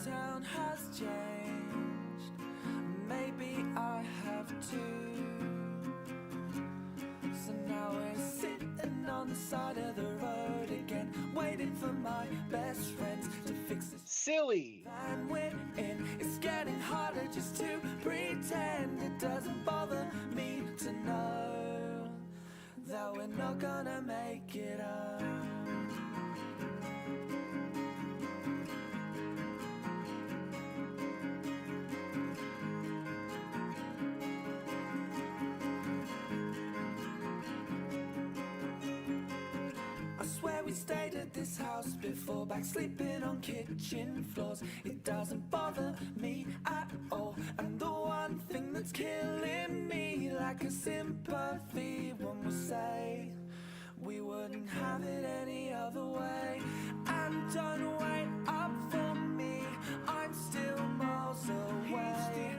town has changed. Maybe I have too. So now we're sitting on the side of the road again, waiting for my best friends to fix this silly van we're in. It's getting harder just to pretend. It doesn't bother me to know that we're not gonna make it up. I swear we stayed at this house before, back sleeping on kitchen floors. It doesn't bother me at all. And the one thing that's killing me, like a sympathy, when we say we wouldn't have it any other way. And don't wait up for me, I'm still miles away.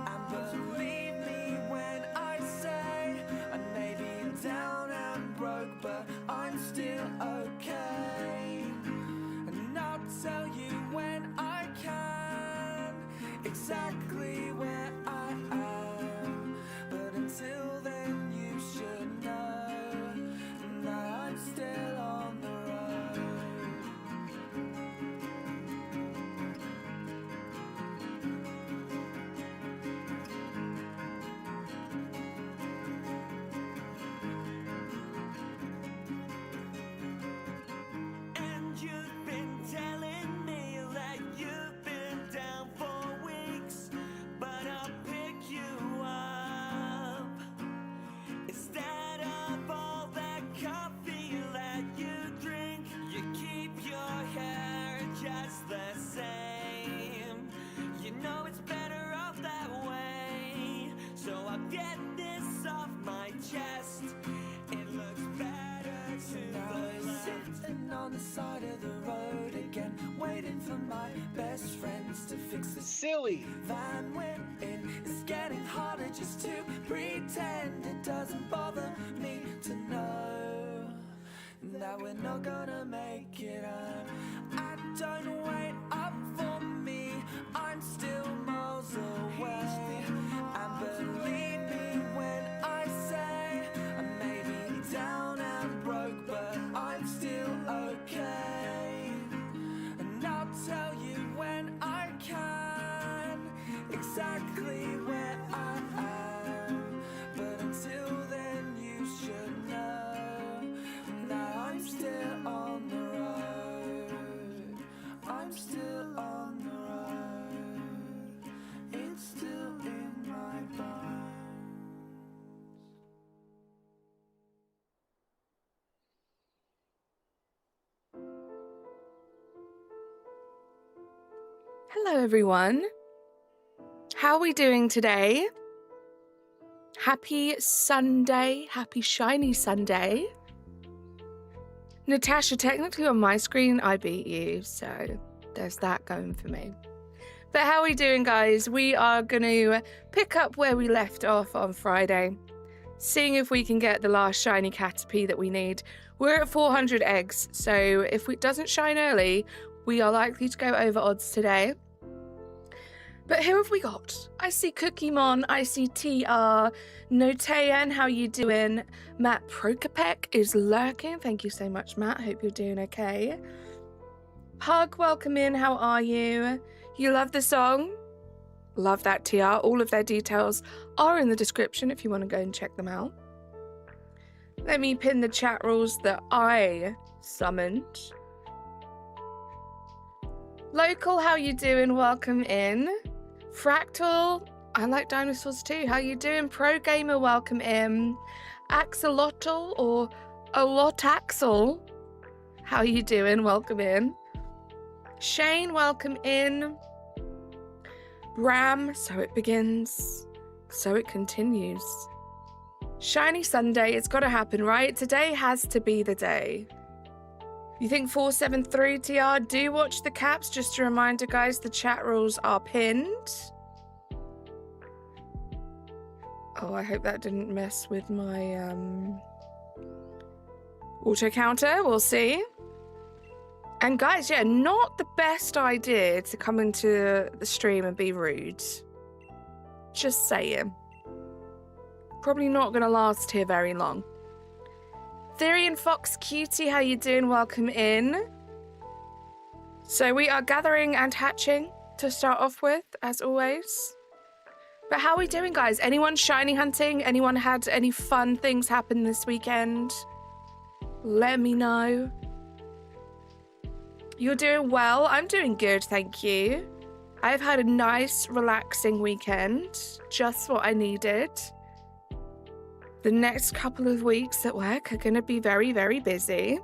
And believe me when I say I may be down and broke, but I'm still okay. And I'll tell you when I can exactly where I am. But until then you should know that I'm still on the road. And you've been telling me that you've been down for weeks, but I'll pick you up. Instead of all that coffee that you drink, you keep your hair just the same. You know it's better off that way, so I'll get this off my chest. It looks better to the left. Sitting on the side of the road again, waiting for my best friends to fix this silly van we're in. It's getting harder just to pretend. It doesn't bother me to know that we're not gonna make it up. And don't wait up for me, I'm still miles away. And believe me when I say I may be down and broke, but I'm still okay. And I'll tell you when I can exactly where I am. But until then you should know that I'm still on the road. I'm still on the road. It's still in my bones. Hello, everyone. How are we doing today? Happy Sunday. Happy shiny Sunday. Natasha, technically on my screen, I beat you, so there's that going for me. But how are we doing, guys? We are going to pick up where we left off on Friday, seeing if we can get the last shiny Caterpie that we need. We're at 400 eggs, so if it doesn't shine early, we are likely to go over odds today. But who have we got? I see Cookiemon, I see TR, Notayan, how you doing? Matt Prokopek is lurking. Thank you so much, Matt. Hope you're doing okay. Hug, welcome in. How are you? You love the song? Love that, TR. All of their details are in the description if you want to go and check them out. Let me pin the chat rules that I summoned. Local, how you doing? Welcome in. Fractal, I like dinosaurs too. How you doing? Pro Gamer, welcome in. Axolotl or Olotaxel, how you doing? Welcome in. Shane, welcome in. Ram, so it begins, so it continues. Shiny Sunday, it's got to happen, right? Today has to be the day. You think 473 TR? Do watch the caps. Just a reminder, guys, the chat rules are pinned. Oh, I hope that didn't mess with my auto counter. We'll see. And guys, yeah, not the best idea to come into the stream and be rude. Just saying. Probably not going to last here very long. Theory and Fox Cutie, how you doing? Welcome in. So we are gathering and hatching to start off with, as always. But how are we doing, guys? Anyone shiny hunting? Anyone had any fun things happen this weekend? Let me know. You're doing well. I'm doing good, thank you. I've had a nice, relaxing weekend. Just what I needed. The next couple of weeks at work are going to be very, very busy.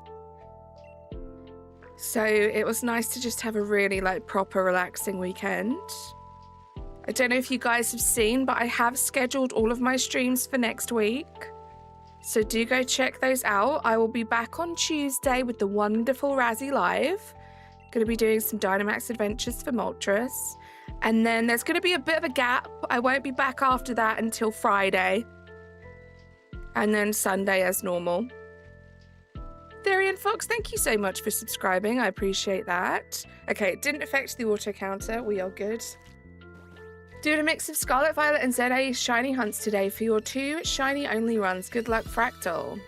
So it was nice to just have a really proper relaxing weekend. I don't know if you guys have seen, but I have scheduled all of my streams for next week. So do go check those out. I will be back on Tuesday with the wonderful Razzie Live. Going to be doing some Dynamax Adventures for Moltres. And then there's going to be a bit of a gap. I won't be back after that until Friday. And then Sunday as normal. Theory and Fox, thank you so much for subscribing. I appreciate that. Okay, it didn't affect the auto counter. We are good. Doing a mix of Scarlet Violet and ZA shiny hunts today for your 2 shiny only runs. Good luck, Fractal.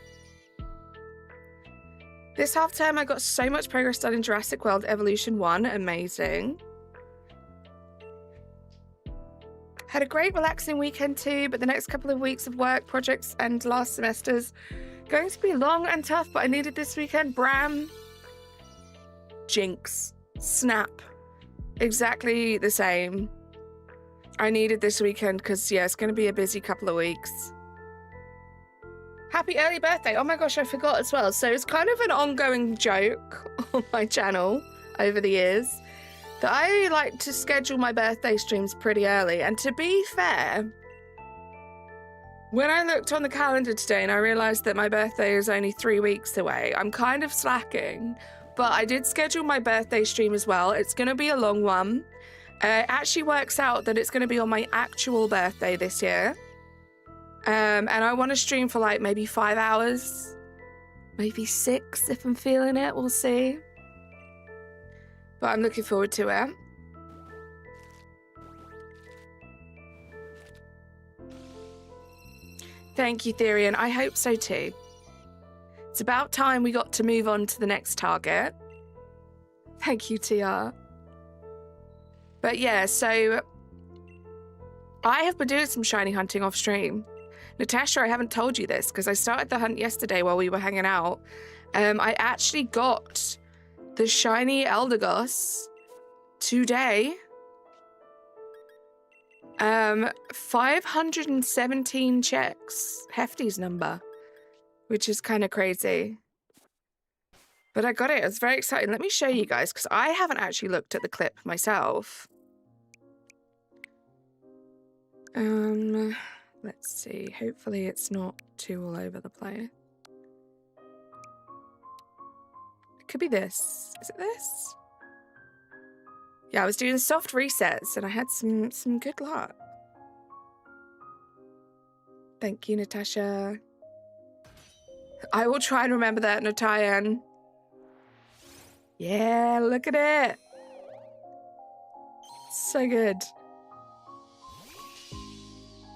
This half term, I got so much progress done in Jurassic World Evolution 1. Amazing. Had a great relaxing weekend too, but the next couple of weeks of work, projects, and last semester's going to be long and tough, but I needed this weekend. Bram. Jinx. Snap. Exactly the same. I needed this weekend because, yeah, it's going to be a busy couple of weeks. Happy early birthday. Oh my gosh, I forgot as well. So it's kind of an ongoing joke on my channel over the years that I like to schedule my birthday streams pretty early. And to be fair, when I looked on the calendar today and I realized that my birthday is only 3 weeks away, I'm kind of slacking. But I did schedule my birthday stream as well. It's going to be a long one. It actually works out that it's going to be on my actual birthday this year. And I want to stream for maybe 5 hours, maybe 6 if I'm feeling it. We'll see. But I'm looking forward to it. Thank you, Therian. I hope so too. It's about time we got to move on to the next target. Thank you, TR. But yeah, so I have been doing some shiny hunting off stream. Natasha, I haven't told you this because I started the hunt yesterday while we were hanging out. I actually got the shiny Eldegoss today. 517 checks. Hefty's number, which is kind of crazy. But I got it. It was very exciting. Let me show you guys because I haven't actually looked at the clip myself. Let's see. Hopefully it's not too all over the place. It could be this. Is it this? Yeah, I was doing soft resets and I had some good luck. Thank you, Natasha. I will try and remember that, Natayan. Yeah, look at it. So good.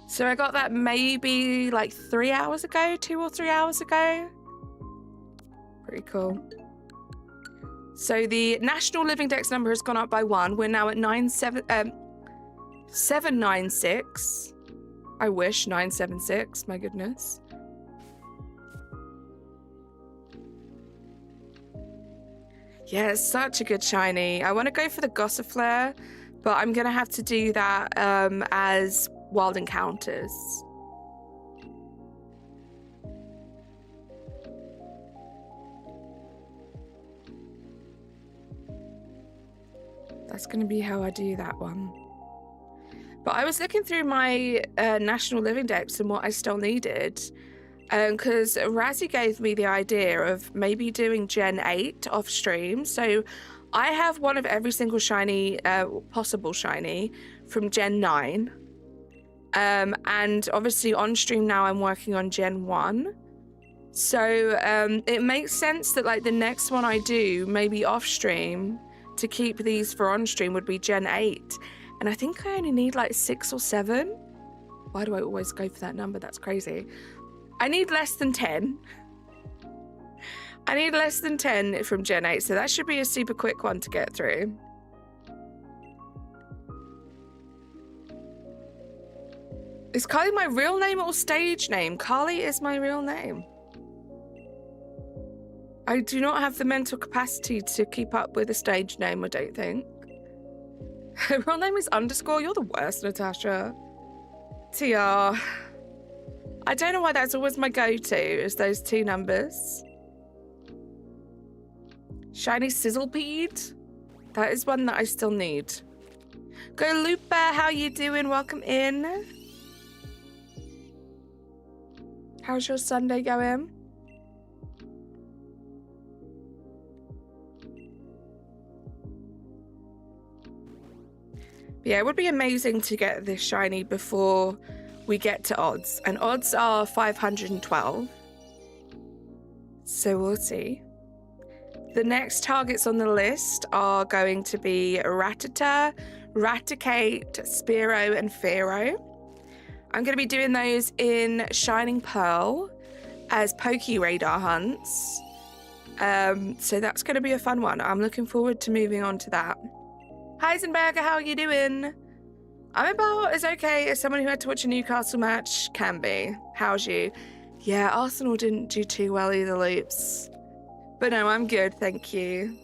So I got that maybe 3 hours ago, 2 or 3 hours ago. Pretty cool. So the national living dex number has gone up by 1. We're now at 796. I wish 976, my goodness. Yeah, it's such a good shiny. I want to go for the Gossifleur, but I'm going to have to do that as Wild Encounters. That's going to be how I do that one. But I was looking through my National Living Dex and what I still needed. Because Razzie gave me the idea of maybe doing Gen 8 off stream. So I have one of every single shiny, possible shiny from Gen 9. And obviously on stream now I'm working on Gen 1. So it makes sense that like the next one I do, maybe off stream, to keep these for on stream would be Gen 8. And I think I only need like 6 or 7. Why do I always go for that number? That's crazy. I need less than 10. I need less than 10 from Gen 8, so that should be a super quick one to get through. Is Carly my real name or stage name? Carly is my real name. I do not have the mental capacity to keep up with a stage name, I don't think. Her real name is underscore. You're the worst, Natasha. TR. I don't know why that's always my go-to, is those 2 numbers. Shiny sizzle bead. That is one that I still need. Go Looper, how you doing? Welcome in. How's your Sunday going? Yeah, it would be amazing to get this shiny before we get to odds. And odds are 512. So we'll see. The next targets on the list are going to be Rattata, Raticate, Spearow, and Fearow. I'm going to be doing those in Shining Pearl as Poke Radar hunts. So that's going to be a fun one. I'm looking forward to moving on to that. Heisenberger, how are you doing? I'm about as okay as someone who had to watch a Newcastle match can be. How's you? Yeah, Arsenal didn't do too well either, Loops. But no, I'm good, thank you.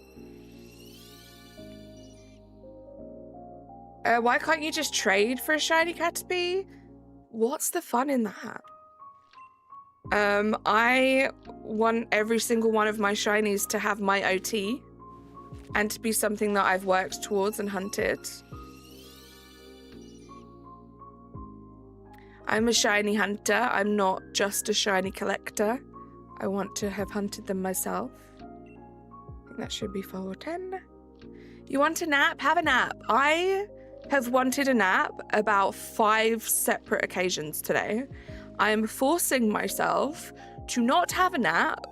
Why can't you just trade for a shiny Caterpie? What's the fun in that? I want every single one of my shinies to have my OT and to be something that I've worked towards and hunted. I'm a shiny hunter. I'm not just a shiny collector. I want to have hunted them myself. I think that should be 410. You want a nap? Have a nap. I have wanted a nap about 5 separate occasions today. I am forcing myself to not have a nap,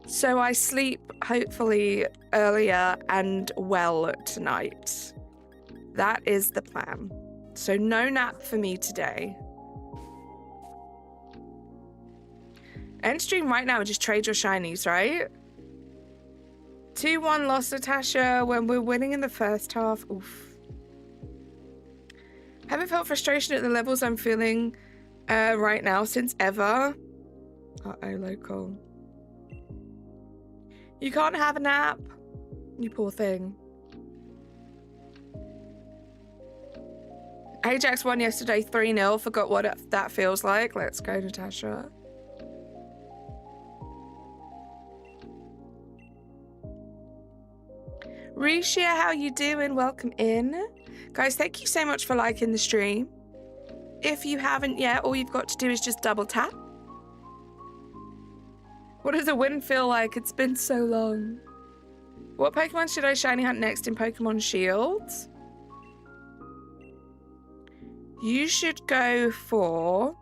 so I sleep hopefully earlier and well tonight. That is the plan. So no nap for me today. End stream right now, just trade your shinies, right? 2-1 loss, Natasha, when we're winning in the first half. Oof. Haven't felt frustration at the levels I'm feeling right now since ever. Uh-oh, local. You can't have a nap. You poor thing. Ajax won yesterday 3-0. Forgot what that feels like. Let's go, Natasha. Risha, how you doing? Welcome in. Guys, thank you so much for liking the stream. If you haven't yet, all you've got to do is just double tap. What does a win feel like? It's been so long. What Pokemon should I shiny hunt next in Pokemon Shield? You should go for...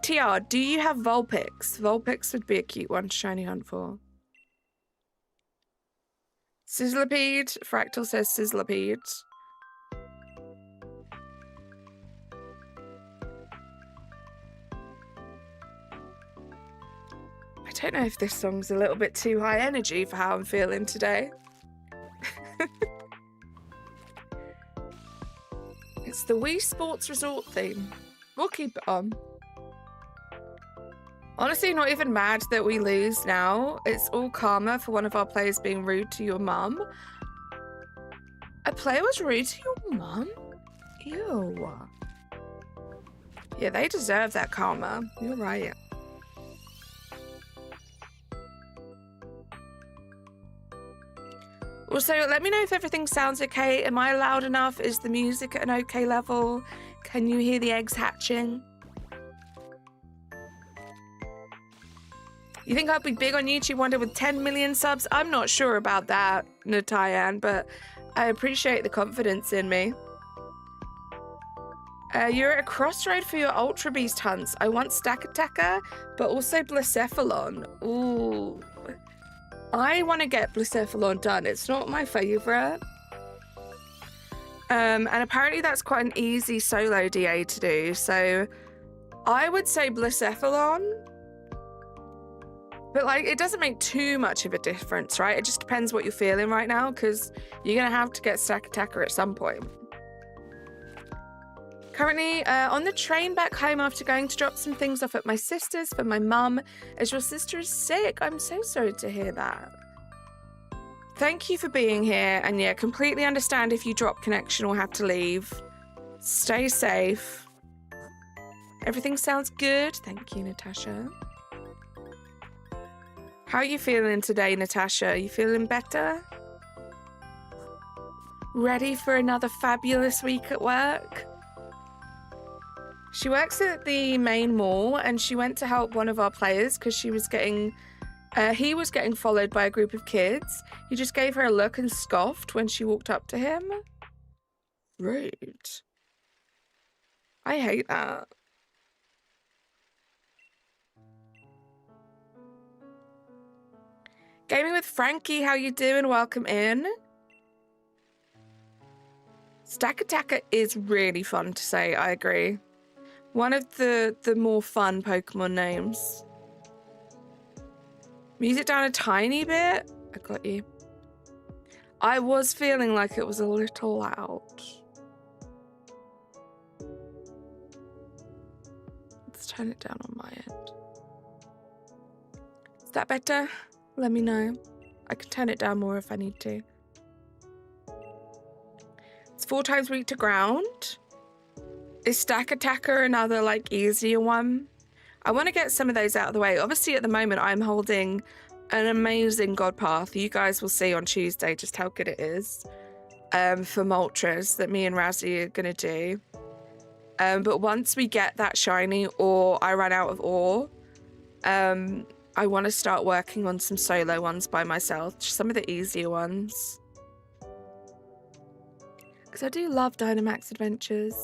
TR, do you have Vulpix? Vulpix would be a cute one to shiny hunt for. Sizzlipede. Fractal says Sizzlipede. I don't know if this song's a little bit too high energy for how I'm feeling today. It's the Wii Sports Resort theme. We'll keep it on. Honestly, not even mad that we lose now. It's all karma for one of our players being rude to your mum. A player was rude to your mum? Ew. Yeah, they deserve that karma. You're right. Also, let me know if everything sounds okay. Am I loud enough? Is the music at an okay level? Can you hear the eggs hatching? You think I'll be big on YouTube one day with 10 million subs? I'm not sure about that, Natayan, but I appreciate the confidence in me. You're at a crossroad for your Ultra Beast hunts. I want Stack Attacker, but also Blacephalon. Ooh. I want to get Blacephalon done. It's not my favourite. And apparently that's quite an easy solo DA to do. So I would say Blacephalon. But like, it doesn't make too much of a difference, right? It just depends what you're feeling right now, because you're going to have to get Stack Attacker at some point. Currently on the train back home after going to drop some things off at my sister's for my mum, as your sister is sick. I'm so sorry to hear that. Thank you for being here, and yeah, completely understand if you drop connection or have to leave. Stay safe. Everything sounds good. Thank you, Natasha. How are you feeling today, Natasha? Are you feeling better? Ready for another fabulous week at work? She works at the main mall, and she went to help one of our players because she was getting... he was getting followed by a group of kids. He just gave her a look and scoffed when she walked up to him. Rude. I hate that. Gaming with Frankie, how you doing? Welcome in. Stack Attacker is really fun to say, I agree. One of the more fun Pokemon names. Music down a tiny bit. I got you. I was feeling like it was a little loud. Let's turn it down on my end. Is that better? Let me know. I can turn it down more if I need to. It's 4 times weak to ground. Is Stack Attacker another like easier one? I want to get some of those out of the way. Obviously at the moment I'm holding an amazing God Path. You guys will see on Tuesday just how good it is for Moltres that me and Razzie are going to do. But once we get that shiny or I run out of ore, I want to start working on some solo ones by myself, just some of the easier ones. Because I do love Dynamax Adventures.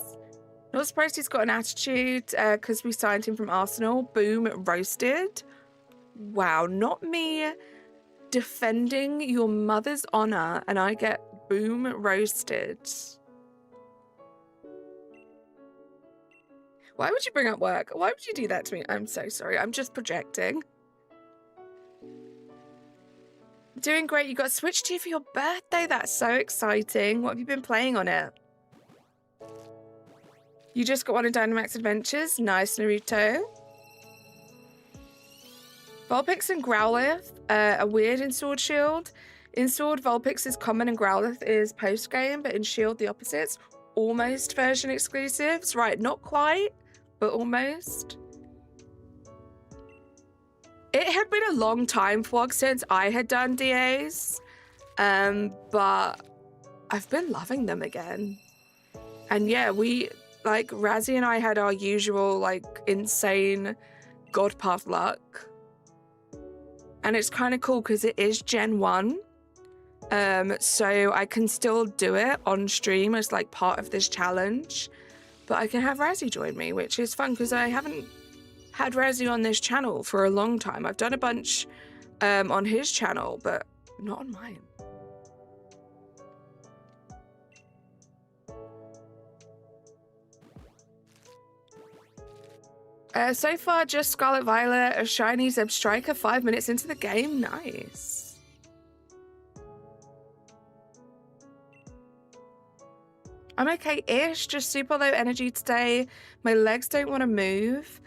Not surprised he's got an attitude because we signed him from Arsenal. Boom, roasted. Wow, not me defending your mother's honor and I get boom roasted. Why would you bring up work? Why would you do that to me? I'm so sorry. I'm just projecting. Doing great. You got a Switch 2 for your birthday. That's so exciting. What have you been playing on it? You just got one in Dynamax Adventures. Nice, Naruto. Vulpix and Growlithe are weird in Sword Shield. In Sword, Vulpix is common and Growlithe is post-game, but in Shield, the opposites. Almost version exclusives. Right, not quite, but almost. It had been a long time, Flog, since I had done DAs, but I've been loving them again. And yeah, we, like, Razzie and I had our usual, like, insane God Path luck. And it's kind of cool because it is Gen 1. So I can still do it on stream as, like, part of this challenge. But I can have Razzie join me, which is fun because I haven't had Razzie on this channel for a long time. I've done a bunch on his channel, but not on mine. So far, just Scarlet Violet, a shiny Zeb Striker 5 minutes into the game. Nice. I'm okay-ish, just super low energy today. My legs don't want to move.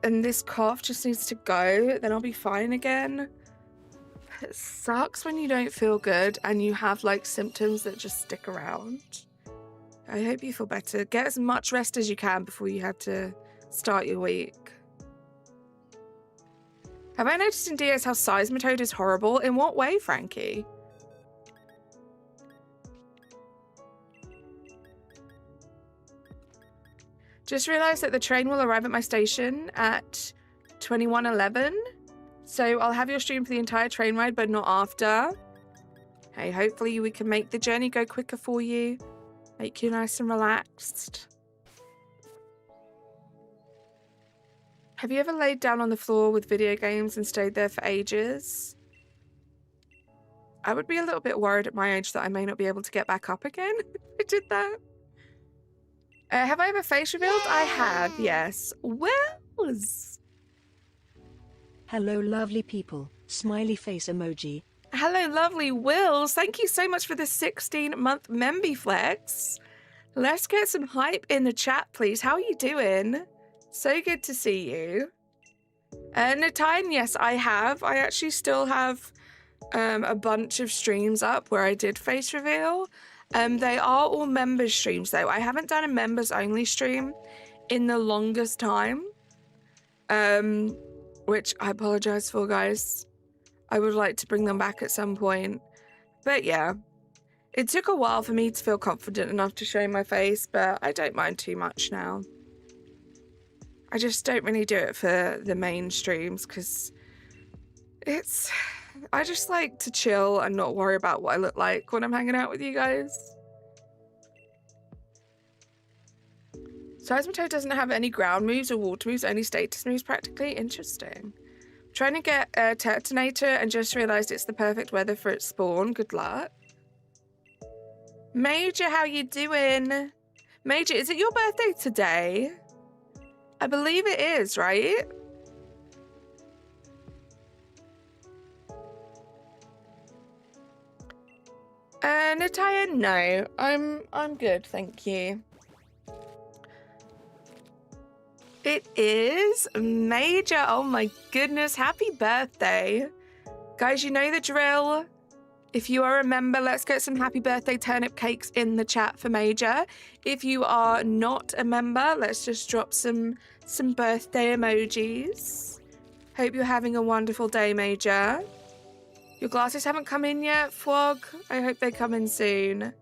And this cough just needs to go, then I'll be fine again. It sucks when you don't feel good and you have like symptoms that just stick around. I hope you feel better. Get as much rest as you can before you have to start your week. Have I noticed in DS how Seismitoad is horrible? In what way, Frankie? Just realised that the train will arrive at my station at 21:11. So I'll have your stream for the entire train ride, but not after. Hey, hopefully we can make the journey go quicker for you. Make you nice and relaxed. Have you ever laid down on the floor with video games and stayed there for ages? I would be a little bit worried at my age that I may not be able to get back up again if I did that. Have I ever face revealed? I have, yes. Wills! Hello, lovely people. Smiley face emoji. Hello, lovely Wills. Thank you so much for the 16-month Memby Flex. Let's get some hype in the chat, please. How are you doing? So good to see you. Natine, yes, I have. I actually still have a bunch of streams up where I did face reveal. They are all members streams though. I haven't done a members only stream in the longest time. Which I apologize for, guys. I would like to bring them back at some point. But yeah, it took a while for me to feel confident enough to show my face, but I don't mind too much now. I just don't really do it for the main streams because I just like to chill and not worry about what I look like when I'm hanging out with you guys. Seismitoad doesn't have any ground moves or water moves, only status moves practically. Interesting. Trying to get a Turtonator and just realised it's the perfect weather for its spawn. Good luck. Major, how you doing? Major, is it your birthday today? I believe it is, right? Natalia, no. I'm good, thank you. It is Major. Oh my goodness, happy birthday. Guys, you know the drill. If you are a member, let's get some happy birthday turnip cakes in the chat for Major. If you are not a member, let's just drop some birthday emojis. Hope you're having a wonderful day, Major. Your glasses haven't come in yet, Flog. I hope they come in soon.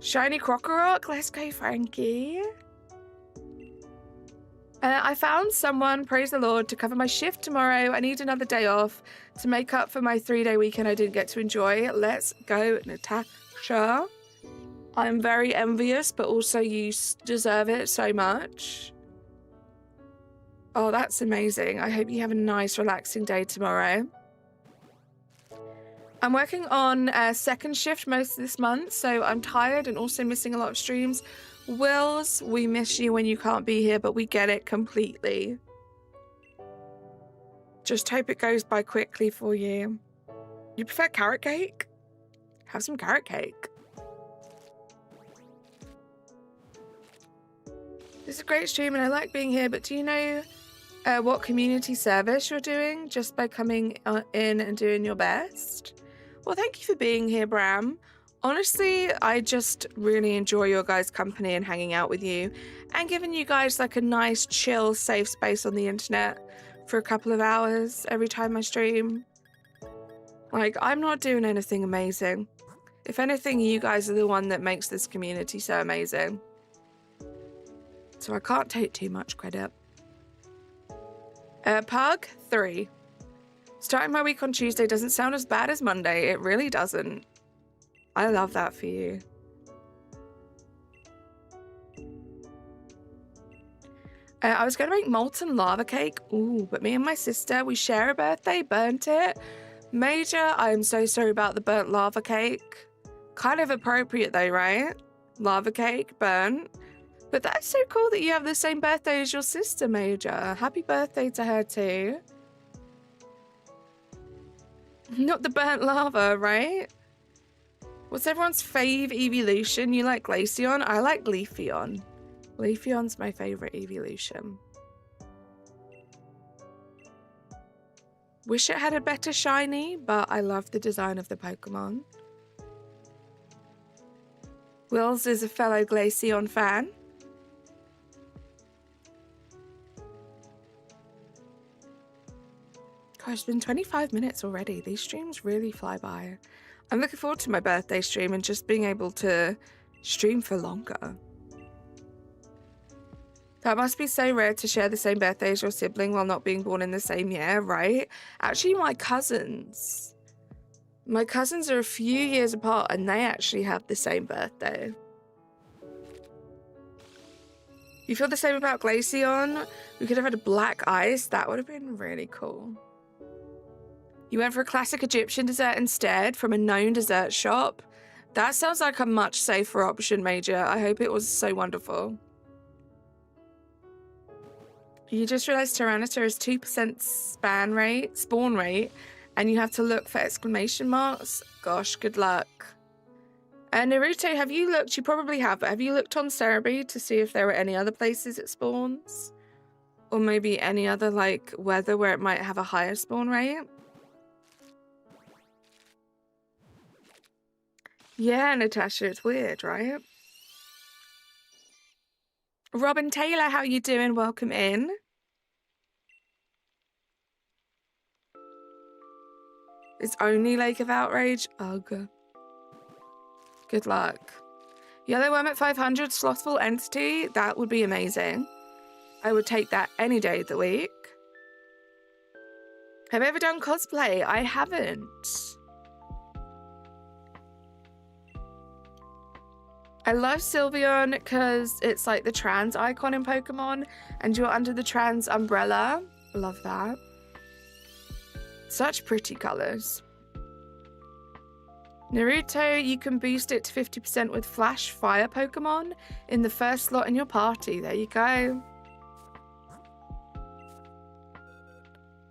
Shiny Crocorock, let's go, Frankie. I found someone, praise the Lord, to cover my shift tomorrow. I need another day off to make up for my 3-day weekend I didn't get to enjoy. Let's go, Natasha. I'm very envious, but also you deserve it so much. Oh, that's amazing. I hope you have a nice, relaxing day tomorrow. I'm working on a second shift most of this month, so I'm tired and also missing a lot of streams. Wills, we miss you when you can't be here, but we get it completely. Just hope it goes by quickly for you. You prefer carrot cake? Have some carrot cake. This is a great stream and I like being here, but do you know what community service you're doing just by coming in and doing your best? Well, thank you for being here, Bram. Honestly, I just really enjoy your guys' company and hanging out with you and giving you guys like a nice, chill, safe space on the internet for a couple of hours every time I stream. Like, I'm not doing anything amazing. If anything, you guys are the one that makes this community so amazing. So I can't take too much credit. Pug 3. Starting my week on Tuesday doesn't sound as bad as Monday. It really doesn't. I love that for you. I was going to make molten lava cake. Ooh, but me and my sister, we share a birthday, burnt it. Major, I'm so sorry about the burnt lava cake. Kind of appropriate though, right? Lava cake, burnt. But that's so cool that you have the same birthday as your sister, Major. Happy birthday to her too. Not the burnt lava, right? What's everyone's fave evolution? You like Glaceon? I like Leafeon. Leafeon's my favorite evolution. Wish it had a better shiny, but I love the design of the Pokemon. Wills is a fellow Glaceon fan. Gosh, it's been 25 minutes already. These streams really fly by. I'm looking forward to my birthday stream and just being able to stream for longer. That must be so rare to share the same birthday as your sibling while not being born in the same year, right? Actually, my cousins are a few years apart and they actually have the same birthday. You feel the same about Glaceon? We could have had a black ice. That would have been really cool. You went for a classic Egyptian dessert instead from a known dessert shop. That sounds like a much safer option, Major. I hope it was so wonderful. You just realized Tyranitar is 2% spawn rate, and you have to look for exclamation marks. Gosh, good luck. Naruto, have you looked? You probably have, but have you looked on Cerebi to see if there are any other places it spawns? Or maybe any other, like, weather where it might have a higher spawn rate? Yeah, Natasha, it's weird, right? Robin Taylor, how you doing? Welcome in. It's only Lake of Outrage? Ugh. Good luck. Yellow Worm at 500, Slothful Entity? That would be amazing. I would take that any day of the week. Have I ever done cosplay? I haven't. I love Sylveon because it's like the trans icon in Pokemon and you're under the trans umbrella. Love that. Such pretty colors. Naruto, you can boost it to 50% with Flash Fire Pokemon in the first slot in your party. There you go.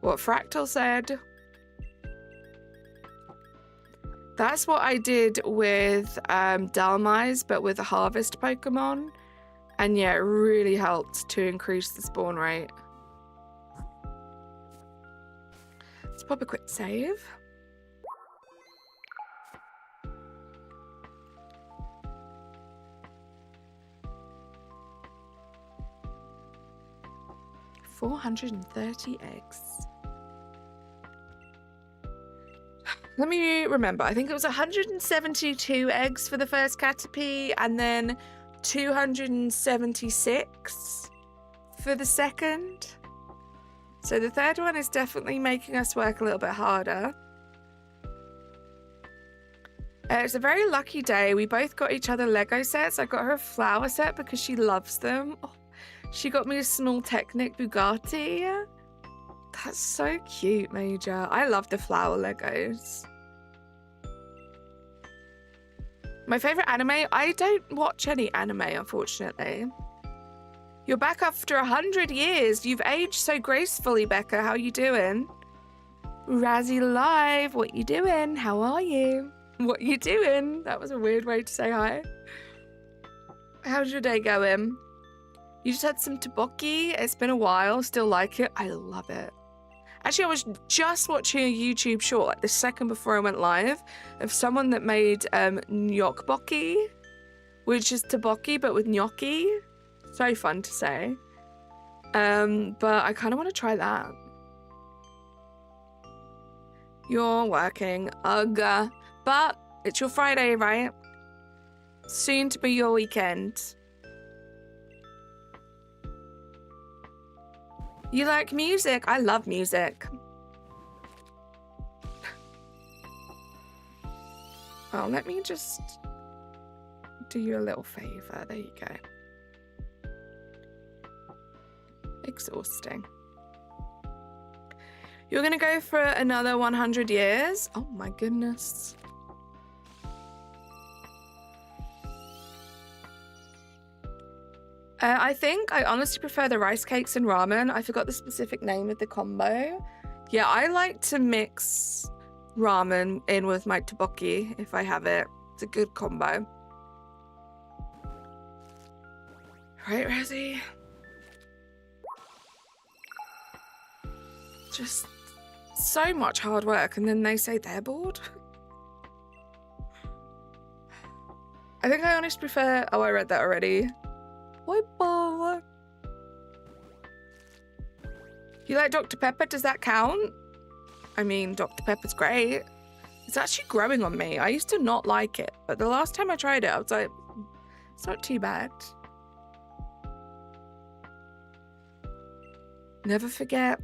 What Fractal said. That's what I did with Dalmise, but with a Harvest Pokemon. And yeah, it really helped to increase the spawn rate. Let's pop a quick save. $430 eggs. Let me remember. I think it was 172 eggs for the first Caterpie and then 276 for the second. So the third one is definitely making us work a little bit harder. It's a very lucky day. We both got each other Lego sets. I got her a flower set because she loves them. Oh, she got me a small Technic Bugatti. That's so cute, Major. I love the flower Legos. My favorite anime? I don't watch any anime, unfortunately. You're back after 100 years. You've aged so gracefully, Becca. How you doing? Razzie Live, what you doing? How are you? What you doing? That was a weird way to say hi. How's your day going? You just had some tteokbokki. It's been a while. Still like it. I love it. Actually, I was just watching a YouTube short, like the second before I went live, of someone that made gnocchi, which is tteokbokki but with gnocchi. So fun to say. But I kind of want to try that. You're working. Ugh. But it's your Friday, right? Soon to be your weekend. You like music? I love music. Oh, let me just do you a little favor. There you go. Exhausting. You're gonna go for another 100 years? Oh my goodness. I think I honestly prefer the rice cakes and ramen. I forgot the specific name of the combo. Yeah, I like to mix ramen in with my tteokbokki if I have it. It's a good combo. Right, Razzie? Just so much hard work and then they say they're bored. I think I honestly prefer... Oh, I read that already. Boy. You like Dr. Pepper? Does that count? I mean, Dr. Pepper's great. It's actually growing on me. I used to not like it, but the last time I tried it, I was like, it's not too bad. Never forget.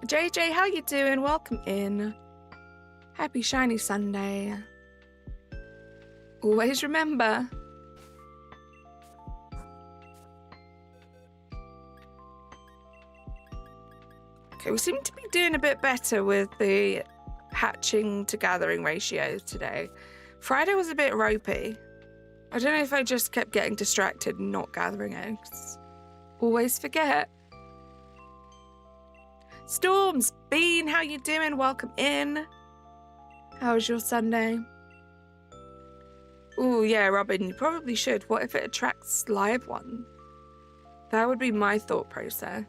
JJ, how you doing? Welcome in. Happy shiny Sunday. Always remember. Okay, we seem to be doing a bit better with the hatching to gathering ratio today. Friday was a bit ropey. I don't know if I just kept getting distracted and not gathering eggs. Always forget. Storms, Bean, how you doing? Welcome in. How was your Sunday? Oh yeah, Robin, you probably should. What if it attracts live ones? That would be my thought process.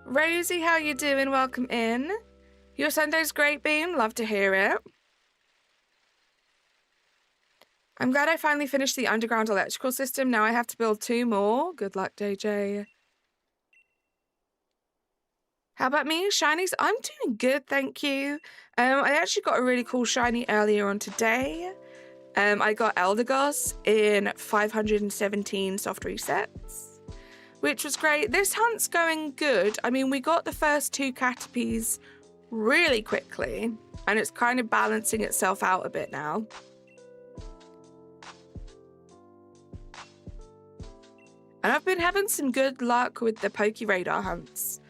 Rosie, how you doing? Welcome in. Your Sunday's great, Bean. Love to hear it. I'm glad I finally finished the underground electrical system. Now I have to build 2 more. Good luck, JJ. How about me? Shinies? I'm doing good, thank you. I actually got a really cool shiny earlier on today. I got Eldegoss in 517 soft resets, which was great. This hunt's going good. I mean, we got the first 2 Caterpies really quickly, and it's kind of balancing itself out a bit now. And I've been having some good luck with the Pokeradar hunts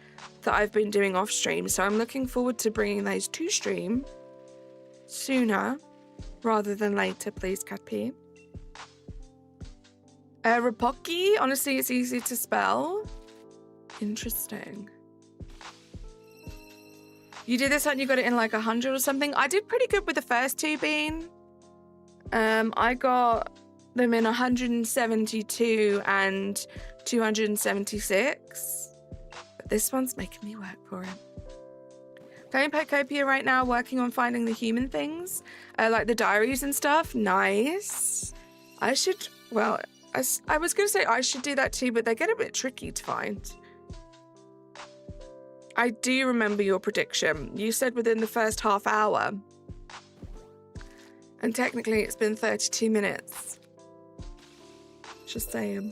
that I've been doing off stream, so I'm looking forward to bringing those to stream sooner rather than later, please, Caterpie. Rapoki, honestly, it's easy to spell. Interesting. You did this hunt, you got it in like 100 or something. I did pretty good with the first 2, Bean. I got them in 172 and 276. But this one's making me work for it. Playing Pokopia right now, working on finding the human things, like the diaries and stuff. Nice. I should, well, I was going to say I should do that too, but they get a bit tricky to find. I do remember your prediction. You said within the first half hour. And technically it's been 32 minutes. Just saying.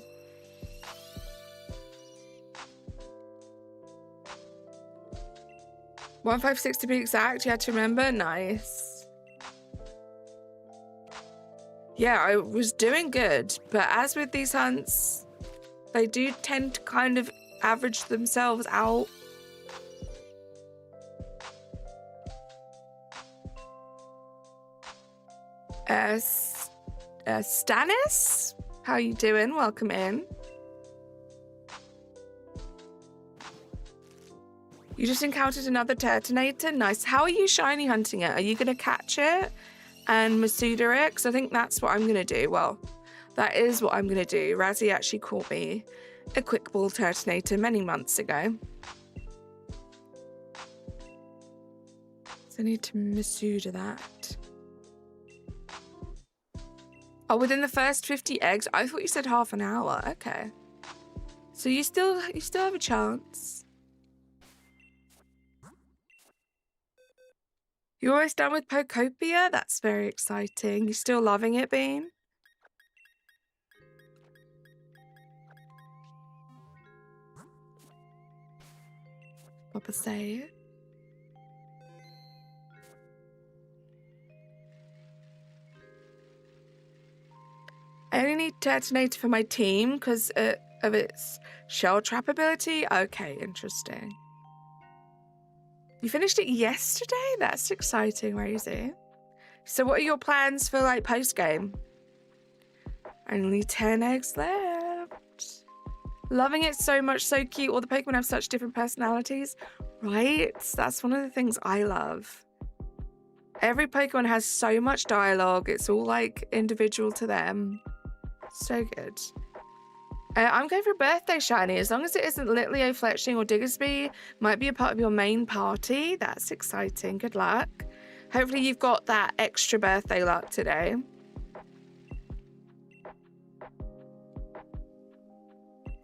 $156 to be exact, you had to remember? Nice. Yeah, I was doing good, but as with these hunts, they do tend to kind of average themselves out. Stannis? How you doing? Welcome in. You just encountered another Turtonator. Nice. How are you shiny hunting it? Are you going to catch it and Masuda it? Because I think that's what I'm going to do. Well, that is what I'm going to do. Razzie actually caught me a quick ball Turtonator many months ago. So I need to Masuda that. Oh, within the first 50 eggs? I thought you said half an hour. Okay. So you still have a chance. You're almost done with Pokopia? That's very exciting. You still loving it, Bean? Papa say. I only need Turtonator for my team because of its shell trap ability. Okay, interesting. You finished it yesterday? That's exciting, Rosie. So what are your plans for like post-game? Only 10 eggs left. Loving it so much, so cute. All the Pokemon have such different personalities, right? That's one of the things I love. Every Pokemon has so much dialogue. It's all like individual to them. So good. I'm going for a birthday shiny. As long as it isn't Litleo, Fletchling, or Diggersby, might be a part of your main party. That's exciting. Good luck. Hopefully you've got that extra birthday luck today.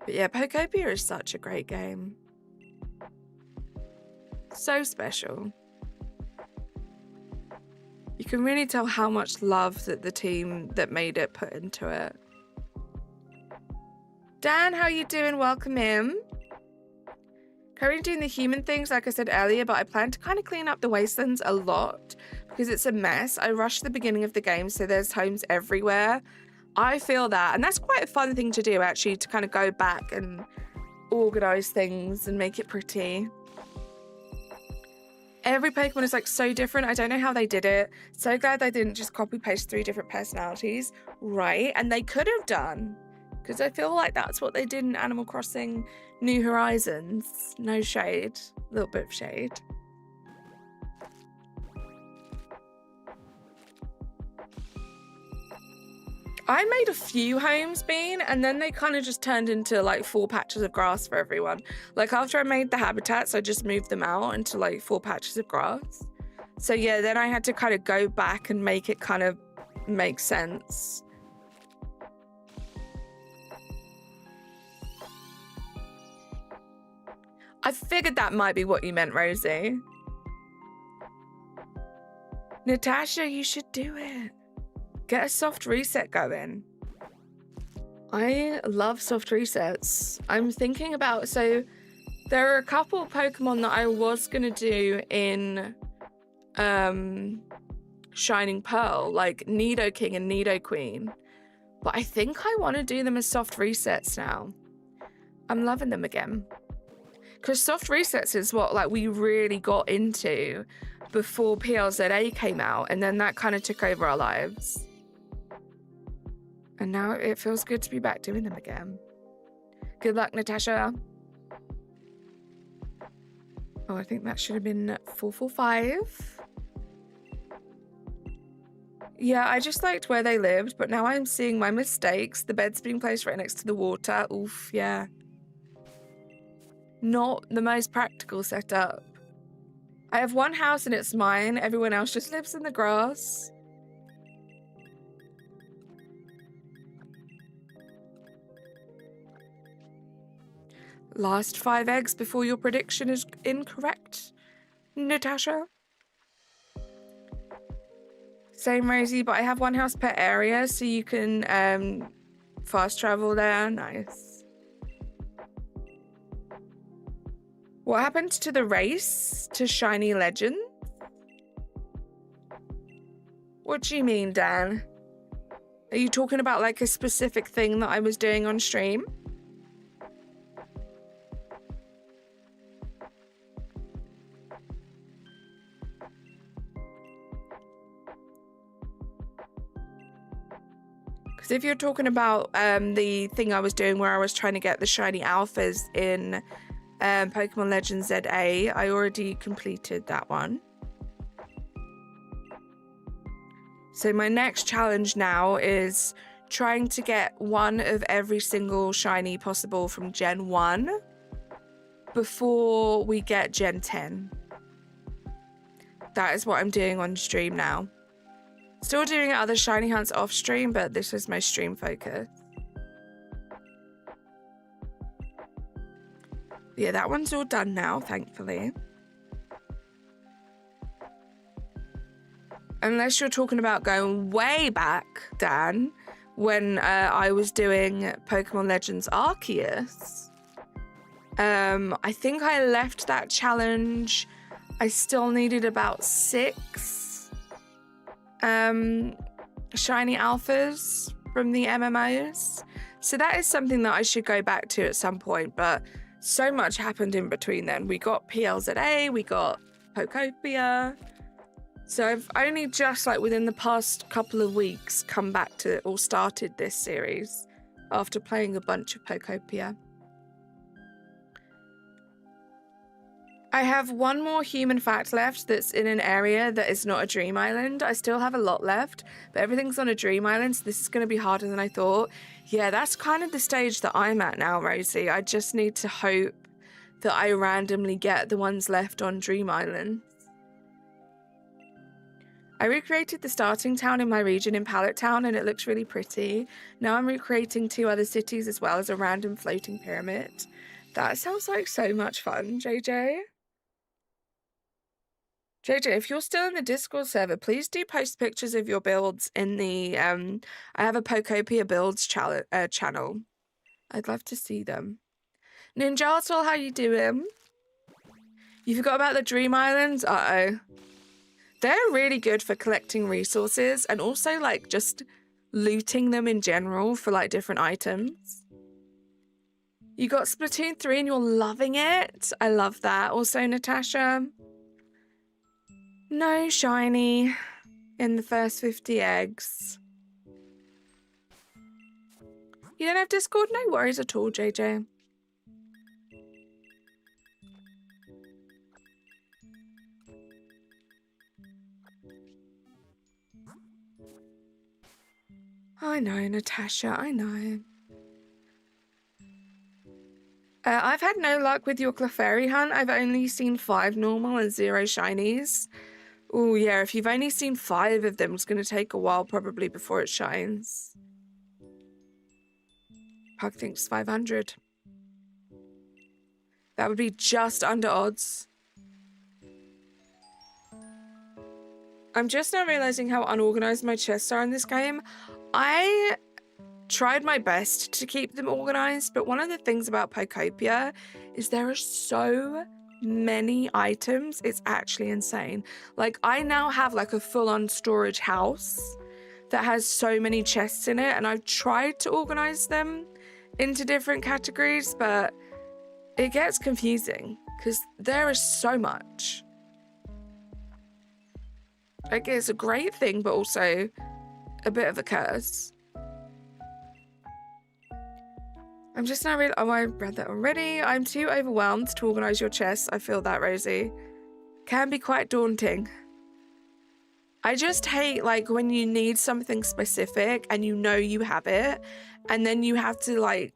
But yeah, Pokopia is such a great game. So special. You can really tell how much love that the team that made it put into it. Dan, how you doing? Welcome in. Currently doing the human things, like I said earlier, but I plan to kind of clean up the wastelands a lot because it's a mess. I rushed the beginning of the game, so there's homes everywhere. I feel that, and that's quite a fun thing to do, actually, to kind of go back and organize things and make it pretty. Every Pokemon is like so different. I don't know how they did it. So glad they didn't just copy paste 3 different personalities, right? And they could have done, because I feel like that's what they did in Animal Crossing New Horizons. No shade, a little bit of shade. I made a few homes, Bean, and then they kind of just turned into like 4 patches of grass for everyone. Like after I made the habitats, I just moved them out into like 4 patches of grass. So yeah, then I had to kind of go back and make it kind of make sense. I figured that might be what you meant, Rosie. Natasha, you should do it. Get a soft reset going. I love soft resets. I'm thinking about, so there are a couple of Pokemon that I was going to do in Shining Pearl, like Nidoking and Nidoqueen. But I think I want to do them as soft resets now. I'm loving them again. Because soft resets is what like we really got into before PLZA came out, and then that kind of took over our lives. And now it feels good to be back doing them again. Good luck, Natasha. Oh, I think that should have been 445. Yeah, I just liked where they lived, but now I'm seeing my mistakes. The bed's being placed right next to the water. Oof, yeah. Not the most practical setup. I have one house and it's mine. Everyone else just lives in the grass. Last 5 eggs before your prediction is incorrect, Natasha. Same, Rosie, but I have 1 house per area, so you can fast travel there. Nice. What happened to the race to Shiny Legend? What do you mean, Dan? Are you talking about like a specific thing that I was doing on stream? Because if you're talking about the thing I was doing where I was trying to get the shiny alphas in Pokemon Legends ZA, I already completed that one. So my next challenge now is trying to get 1 of every single shiny possible from Gen 1 before we get Gen 10. That is what I'm doing on stream now. Still doing other shiny hunts off stream, but this is my stream focus. Yeah, that one's all done now, thankfully. Unless you're talking about going way back, Dan, when I was doing Pokemon Legends Arceus. I think I left that challenge. I still needed about 6 shiny alphas from the MMOs. So that is something that I should go back to at some point, but so much happened in between then. We got PLZA, we got Pokopia. So I've only just like within the past couple of weeks come back to or started this series after playing a bunch of Pokopia. I have 1 more human fact left that's in an area that is not a dream island. I still have a lot left, but everything's on a dream island, so this is going to be harder than I thought. Yeah, that's kind of the stage that I'm at now, Rosie. I just need to hope that I randomly get the ones left on Dream Island. I recreated the starting town in my region in Pallet Town, and it looks really pretty. Now I'm recreating 2 other cities as well as a random floating pyramid. That sounds like so much fun, JJ. JJ, if you're still in the Discord server, please do post pictures of your builds in the, I have a Pokopia builds channel. I'd love to see them. Ninjatul, how you doing? You forgot about the Dream Islands? Uh-oh. They're really good for collecting resources and also like just looting them in general for like different items. You got Splatoon 3 and you're loving it. I love that. Also, Natasha. No shiny in the first 50 eggs. You don't have Discord? No worries at all, JJ. I know, Natasha, I know. I've had no luck with your Clefairy hunt. I've only seen 5 normal and 0 shinies. Oh yeah, if you've only seen 5 of them, it's going to take a while probably before it shines. Pug thinks 500. That would be just under odds. I'm just now realizing how unorganized my chests are in this game. I tried my best to keep them organized, but one of the things about Pokopia is there are so many items. It's actually insane. Like, I now have like a full-on storage house that has so many chests in it, and I've tried to organize them into different categories, but it gets confusing because there is so much. Like, it's a great thing, but also a bit of a curse. I'm just now reading. Oh, I read that already. I'm too overwhelmed to organize your chests. I feel that, Rosie. Can be quite daunting. I just hate, like, when you need something specific and you know you have it, and then you have to, like,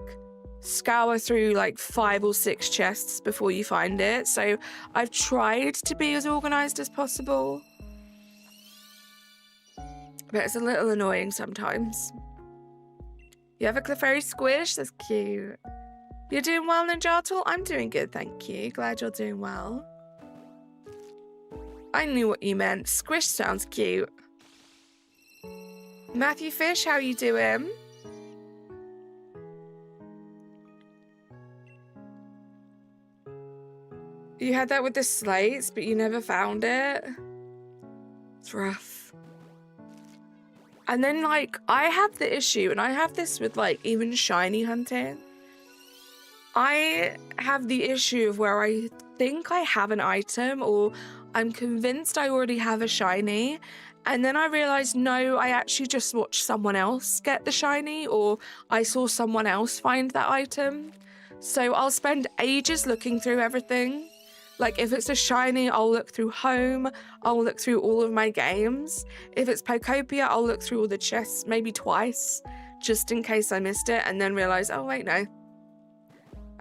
scour through, like, 5 or 6 chests before you find it. So I've tried to be as organized as possible, but it's a little annoying sometimes. You have a Clefairy squish? That's cute. You're doing well, Ninjatul? I'm doing good, thank you. Glad you're doing well. I knew what you meant. Squish sounds cute. Matthew Fish, how you doing? You had that with the slates, but you never found it? It's rough. And then, like, I have the issue, and I have this with, like, even shiny hunting. I have the issue of where I think I have an item, or I'm convinced I already have a shiny, and then I realize, no, I actually just watched someone else get the shiny, or I saw someone else find that item. So I'll spend ages looking through everything. Like, if it's a shiny, I'll look through home, I'll look through all of my games. If it's Pokopia, I'll look through all the chests, maybe twice, just in case I missed it, and then realize, oh, wait, no.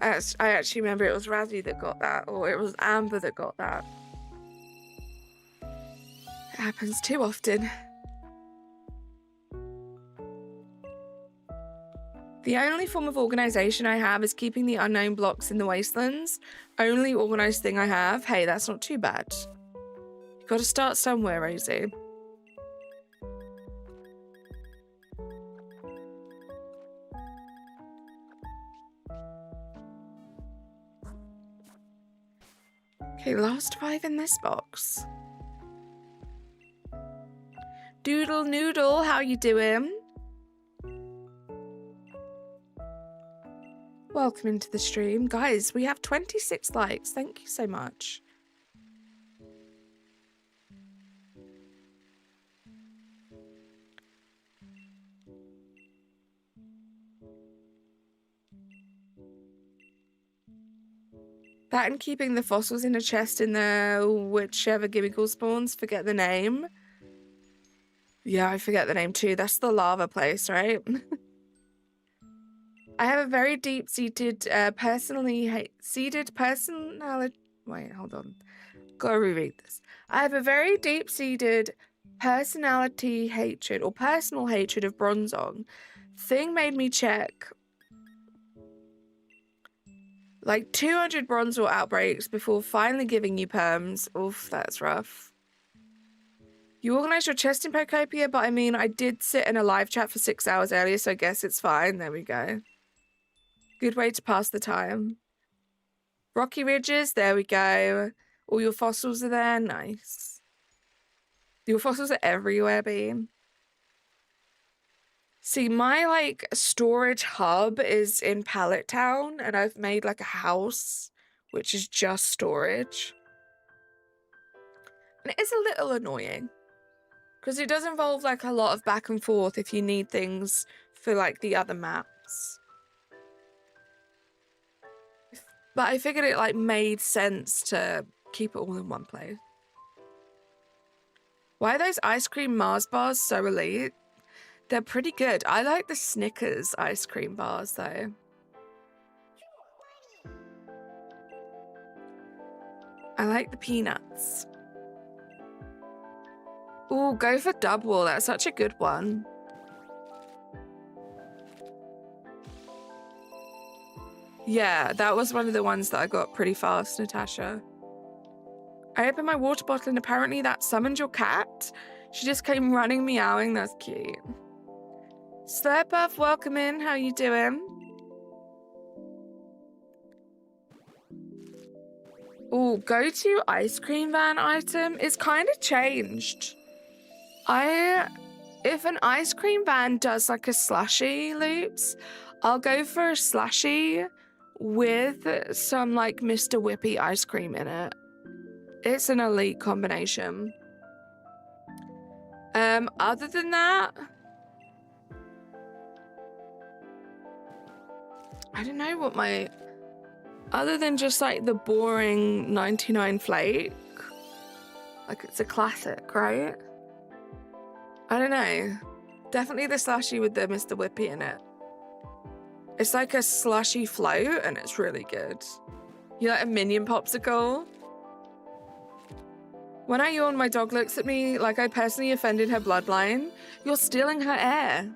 I actually remember it was Razzie that got that, or it was Amber that got that. It happens too often. The only form of organization I have is keeping the unknown blocks in the wastelands. Only organized thing I have. Hey, that's not too bad. You gotta start somewhere, Rosie. Okay, last 5 in this box. Doodle Noodle, how you doing? Welcome into the stream. Guys, we have 26 likes. Thank you so much. That and keeping the fossils in a chest in the whichever Gimmickle spawns. Forget the name. Yeah, I forget the name too. That's the lava place, right? I have a very deep-seated, personality... Wait, hold on. Gotta reread this. I have a very deep-seated personality hatred, or personal hatred of Bronzong. Thing made me check like 200 Bronzor outbreaks before finally giving you perms. Oof, that's rough. You organised your chest in Pokopia, but I mean, I did sit in a live chat for 6 hours earlier, so I guess it's fine. There we go. Good way to pass the time. Rocky Ridges, there we go. All your fossils are there, nice. Your fossils are everywhere, Bean. See, my like storage hub is in Pallet Town, and I've made like a house which is just storage. And it is a little annoying because it does involve like a lot of back and forth if you need things for like the other maps. But I figured it like made sense to keep it all in one place. Why are those ice cream Mars bars so elite? They're pretty good. I like the Snickers ice cream bars though. I like the peanuts. Ooh, go for Double. That's such a good one. Yeah, that was one of the ones that I got pretty fast, Natasha. I opened my water bottle and apparently that summoned your cat. She just came running meowing. That's cute. Slurpuff, welcome in. How you doing? Oh, go-to ice cream van item is kind of changed. If an ice cream van does like a slushy loops, I'll go for a slushy with some like Mr. Whippy ice cream in it. It's an elite combination. Other than that, I don't know what my... Other than just like the boring 99 flake. Like it's a classic, right? I don't know. Definitely the slushy with the Mr. Whippy in it. It's like a slushy float and it's really good. You like a minion popsicle? When I yawn, my dog looks at me like I personally offended her bloodline. You're stealing her air.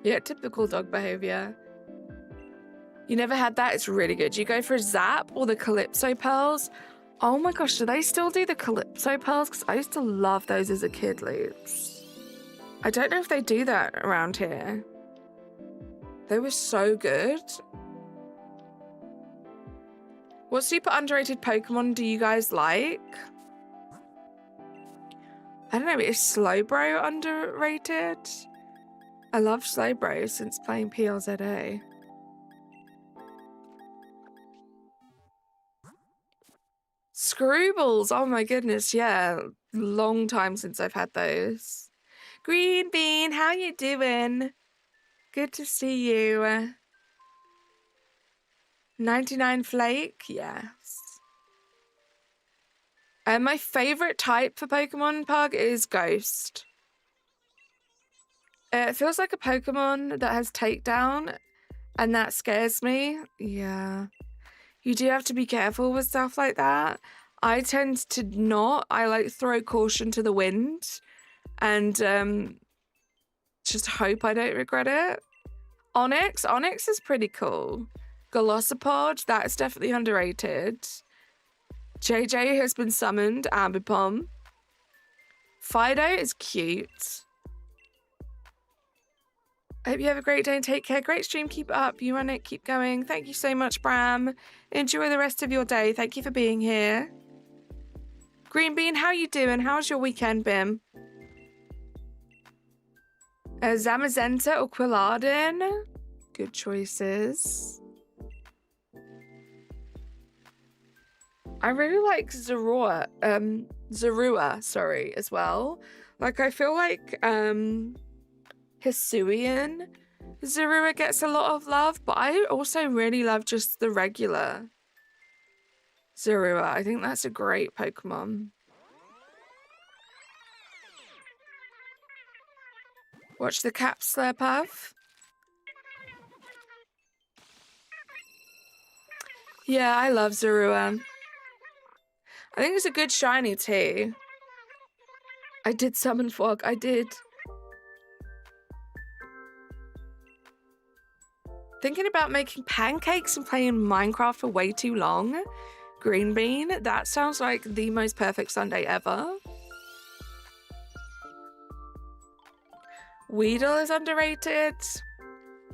Yeah, typical dog behavior. You never had that? It's really good. You go for Zap or the Calypso Pearls. Oh my gosh, do they still do the Calypso Pearls? Because I used to love those as a kid, loops. I don't know if they do that around here. They were so good. What super underrated Pokemon do you guys like? I don't know, is Slowbro underrated? I love Slowbro since playing PLZA. Screwballs, oh my goodness, yeah. Long time since I've had those. Green Bean, how you doing? Good to see you. 99 Flake, yes. My favorite type for Pokemon Pug is Ghost. It feels like a Pokemon that has takedown, and that scares me. Yeah. You do have to be careful with stuff like that. I tend to not. I like throw caution to the wind and just hope I don't regret it. Onyx is pretty cool. Golisopod, that's definitely underrated. JJ has been summoned, Ambipom. Fido is cute. I hope you have a great day and take care. Great stream, keep it up. You run it, keep going. Thank you so much, Bram. Enjoy the rest of your day. Thank you for being here. Green Bean, how you doing? How's your weekend been? Zamazenta or Quilladin? Good choices. I really like Zorua, sorry, as well. Like, I feel like, Hisuian Zorua gets a lot of love, but I also really love just the regular Zorua. I think that's a great Pokemon. Watch the cap Slurpuff. Yeah, I love Zorua. I think it's a good shiny too. I did summon Fog, I did. Thinking about making pancakes and playing Minecraft for way too long. Green Bean, that sounds like the most perfect Sunday ever. Weedle is underrated.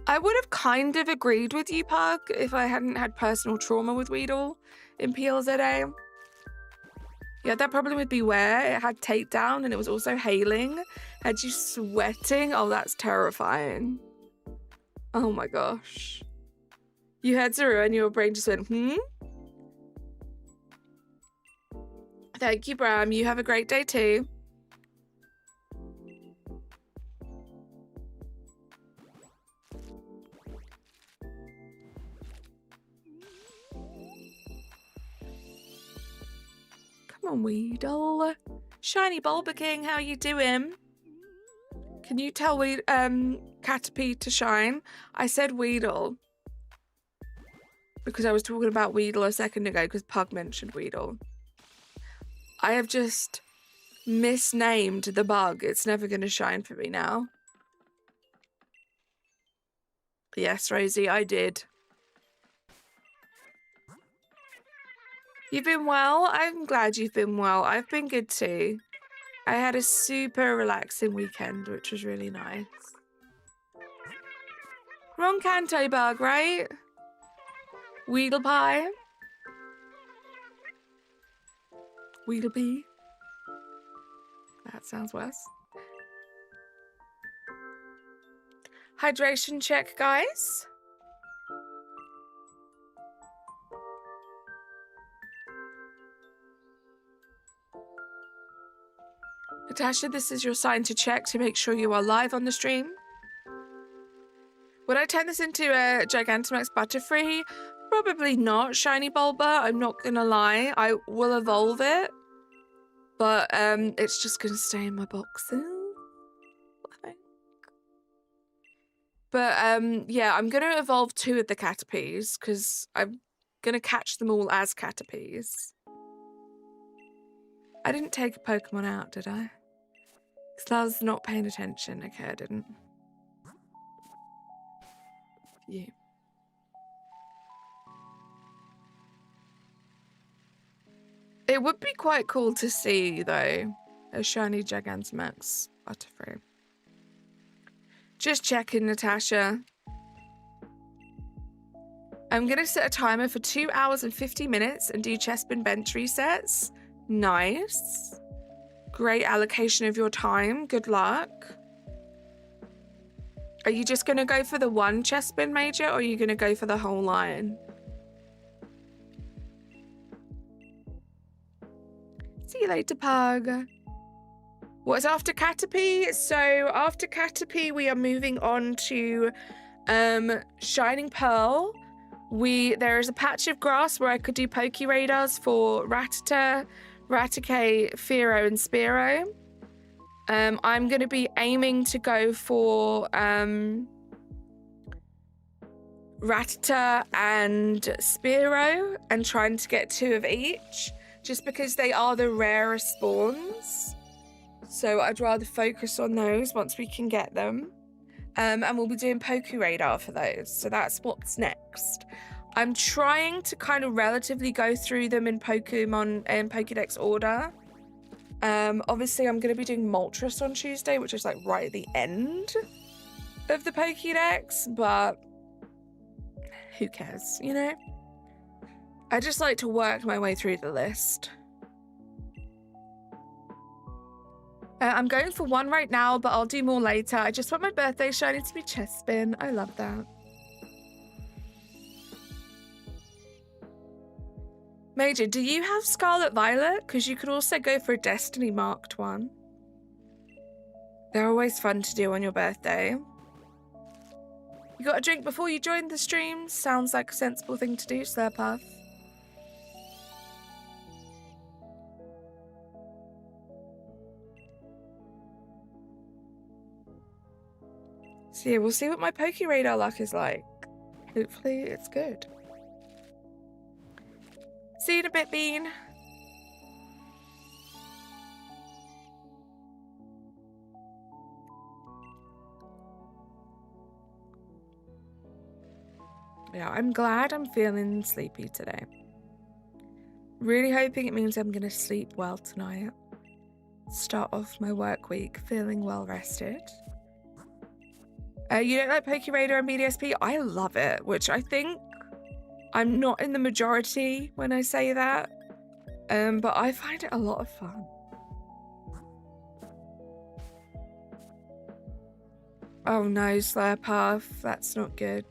I would have kind of agreed with you, Pug, if I hadn't had personal trauma with Weedle in PLZA. Yeah, that problem would be where it had takedown and it was also hailing. Had you sweating? Oh, that's terrifying. Oh my gosh. You had Zero and your brain just went, Thank you, Bram. You have a great day too. Come on, Weedle. Shiny Bulba King, how you doing? Can you tell Caterpie to shine? I said Weedle. Because I was talking about Weedle a second ago because Pug mentioned Weedle. I have just misnamed the bug. It's never going to shine for me now. Yes, Rosie, I did. You've been well? I'm glad you've been well. I've been good too. I had a super relaxing weekend, which was really nice. Wrong Canto bug, right? Weedle pie. Weedlepie. That sounds worse. Hydration check, guys. Natasha, this is your sign to check to make sure you are live on the stream. Would I turn this into a Gigantamax Butterfree? Probably not, Shiny Bulba. I'm not gonna lie. I will evolve it. But it's just gonna stay in my boxes, I think. But yeah, I'm gonna evolve 2 of the Caterpies because I'm gonna catch them all as Caterpies. I didn't take a Pokemon out, did I? Because I was not paying attention. Okay, I didn't. Yeah. It would be quite cool to see, though, a shiny Gigantamax Butterfree. Just checking, Natasha. I'm going to set a timer for 2 hours and 50 minutes and do chestbin bench resets. Nice. Great allocation of your time. Good luck. Are you just going to go for the 1 chestbin major or are you going to go for the whole line? See you later, Pug. What's after Caterpie? So after Caterpie, we are moving on to Shining Pearl. There is a patch of grass where I could do Poke Radars for Rattata, Raticate, Fearow, and Spearow. I'm going to be aiming to go for Rattata and Spearow and trying to get 2 of each, just because they are the rarest spawns. So I'd rather focus on those once we can get them. And we'll be doing Poke Radar for those. So that's what's next. I'm trying to kind of relatively go through them in Pokemon and Pokedex order. Obviously, I'm going to be doing Moltres on Tuesday, which is like right at the end of the Pokedex, but who cares, you know? I just like to work my way through the list. I'm going for 1 right now, but I'll do more later. I just want my birthday shiny to be Chespin. I love that. Major, do you have Scarlet Violet? Because you could also go for a Destiny marked one. They're always fun to do on your birthday. You got a drink before you joined the stream? Sounds like a sensible thing to do, Slurpuff. So yeah, we'll see what my Poke Radar luck is like. Hopefully it's good. See you in a bit, Bean. Yeah, I'm glad I'm feeling sleepy today. Really hoping it means I'm going to sleep well tonight. Start off my work week feeling well rested. You don't like Pokeraider and BDSP? I love it, which I think I'm not in the majority when I say that. But I find it a lot of fun. Oh no, Slurpath, that's not good.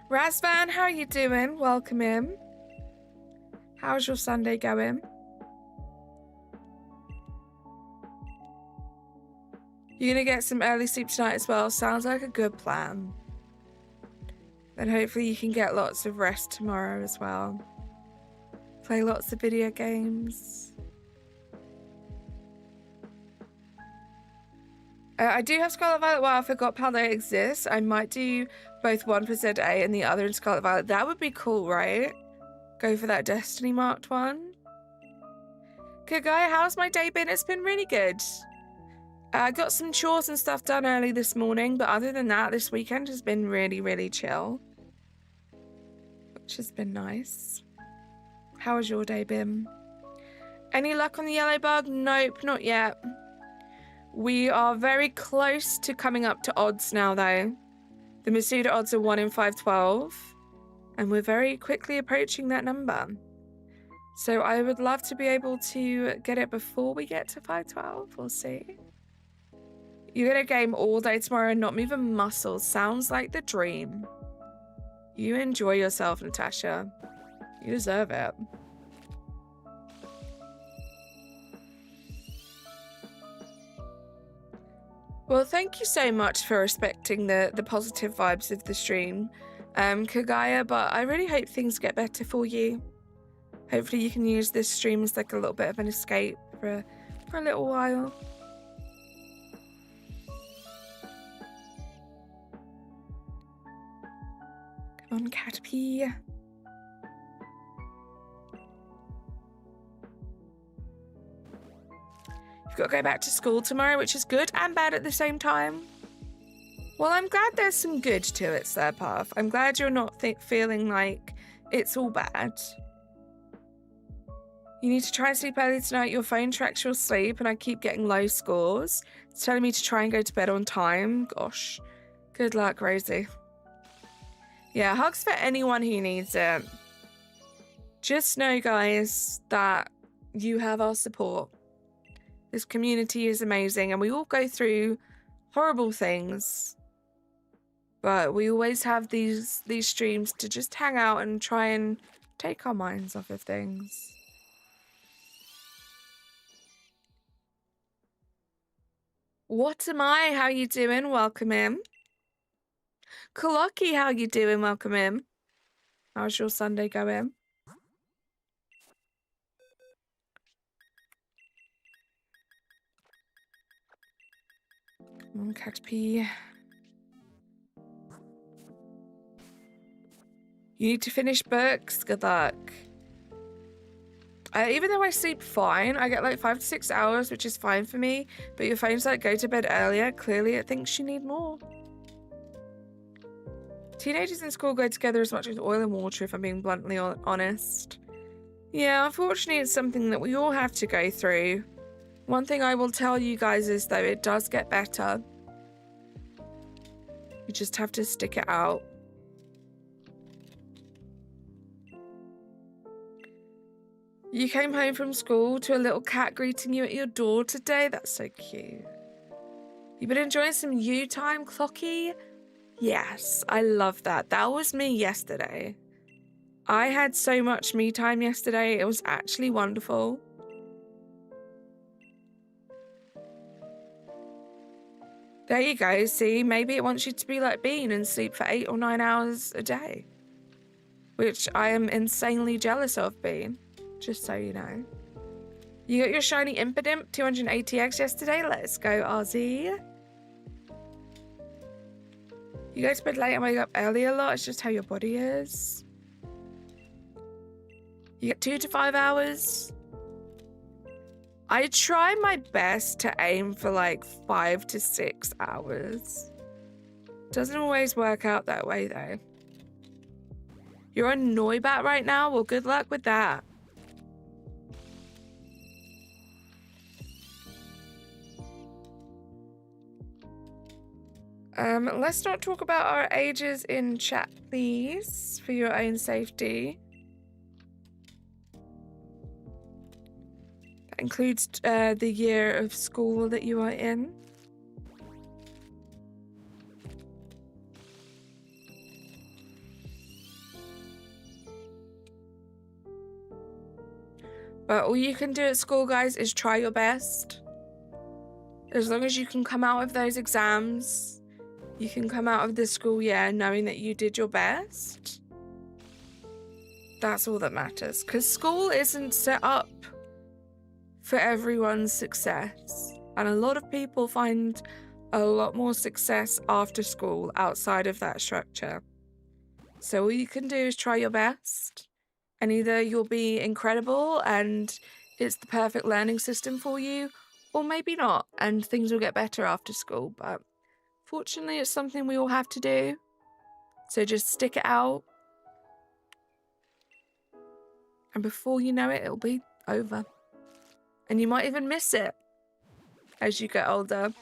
Razvan, how are you doing? Welcome in. How's your Sunday going? You're gonna get some early sleep tonight as well. Sounds like a good plan. Then hopefully you can get lots of rest tomorrow as well. Play lots of video games. I do have Scarlet Violet. Wow, I forgot Palette exists. I might do both one for ZA and the other in Scarlet Violet. That would be cool, right? Go for that Destiny marked one. Good guy, how's my day been? It's been really good. I got some chores and stuff done early this morning, but other than that, this weekend has been really, really chill. Which has been nice. How has your day been? Any luck on the yellow bug? Nope, not yet. We are very close to coming up to odds now, though. The Masuda odds are 1 in 512, and we're very quickly approaching that number. So I would love to be able to get it before we get to 512. We'll see. You're going to game all day tomorrow and not move a muscle. Sounds like the dream. You enjoy yourself, Natasha. You deserve it. Well, thank you so much for respecting the positive vibes of the stream, Kagaya, but I really hope things get better for you. Hopefully you can use this stream as like a little bit of an escape for a little while. Come on, Caterpie. You've got to go back to school tomorrow, which is good and bad at the same time. Well, I'm glad there's some good to it, Slurpath. I'm glad you're not feeling like it's all bad. You need to try and sleep early tonight. Your phone tracks your sleep and I keep getting low scores. It's telling me to try and go to bed on time. Gosh, good luck, Rosie. Yeah, hugs for anyone who needs it. Just know, guys, that you have our support. This community is amazing and we all go through horrible things. But we always have these streams to just hang out and try and take our minds off of things. What am I? How you doing? Welcome in. Koloki, how you doing? Welcome in. How's your Sunday going? Come on, Caterpie. You need to finish books. Good luck. Even though I sleep fine, I get like 5 to 6 hours, which is fine for me. But your phone's like, go to bed earlier. Clearly, it thinks you need more. Teenagers in school go together as much as oil and water, if I'm being bluntly honest. Yeah, unfortunately, it's something that we all have to go through. One thing I will tell you guys is, though, it does get better. You just have to stick it out. You came home from school to a little cat greeting you at your door today. That's so cute. You've been enjoying some you time, Clocky? Yes, I love that. That was me yesterday. I had so much me time yesterday. It was actually wonderful. There you go. See, maybe it wants you to be like Bean and sleep for 8 or 9 hours a day. Which I am insanely jealous of, Bean. Just so you know. You got your shiny Impidimp 280X yesterday. Let's go, RZ. You go to bed late and wake up early a lot. It's just how your body is. You get 2 to 5 hours. I try my best to aim for like 5 to 6 hours. Doesn't always work out that way though. You're on Noibat right now? Well, good luck with that. Let's not talk about our ages in chat, please, for your own safety. That includes the year of school that you are in. But all you can do at school, guys, is try your best. As long as you can come out of those exams, you can come out of the school year knowing that you did your best. That's all that matters. Because school isn't set up for everyone's success. And a lot of people find a lot more success after school outside of that structure. So all you can do is try your best. And either you'll be incredible and it's the perfect learning system for you, or maybe not, and things will get better after school. But fortunately, it's something we all have to do. So just stick it out. And before you know it, it'll be over. And you might even miss it as you get older.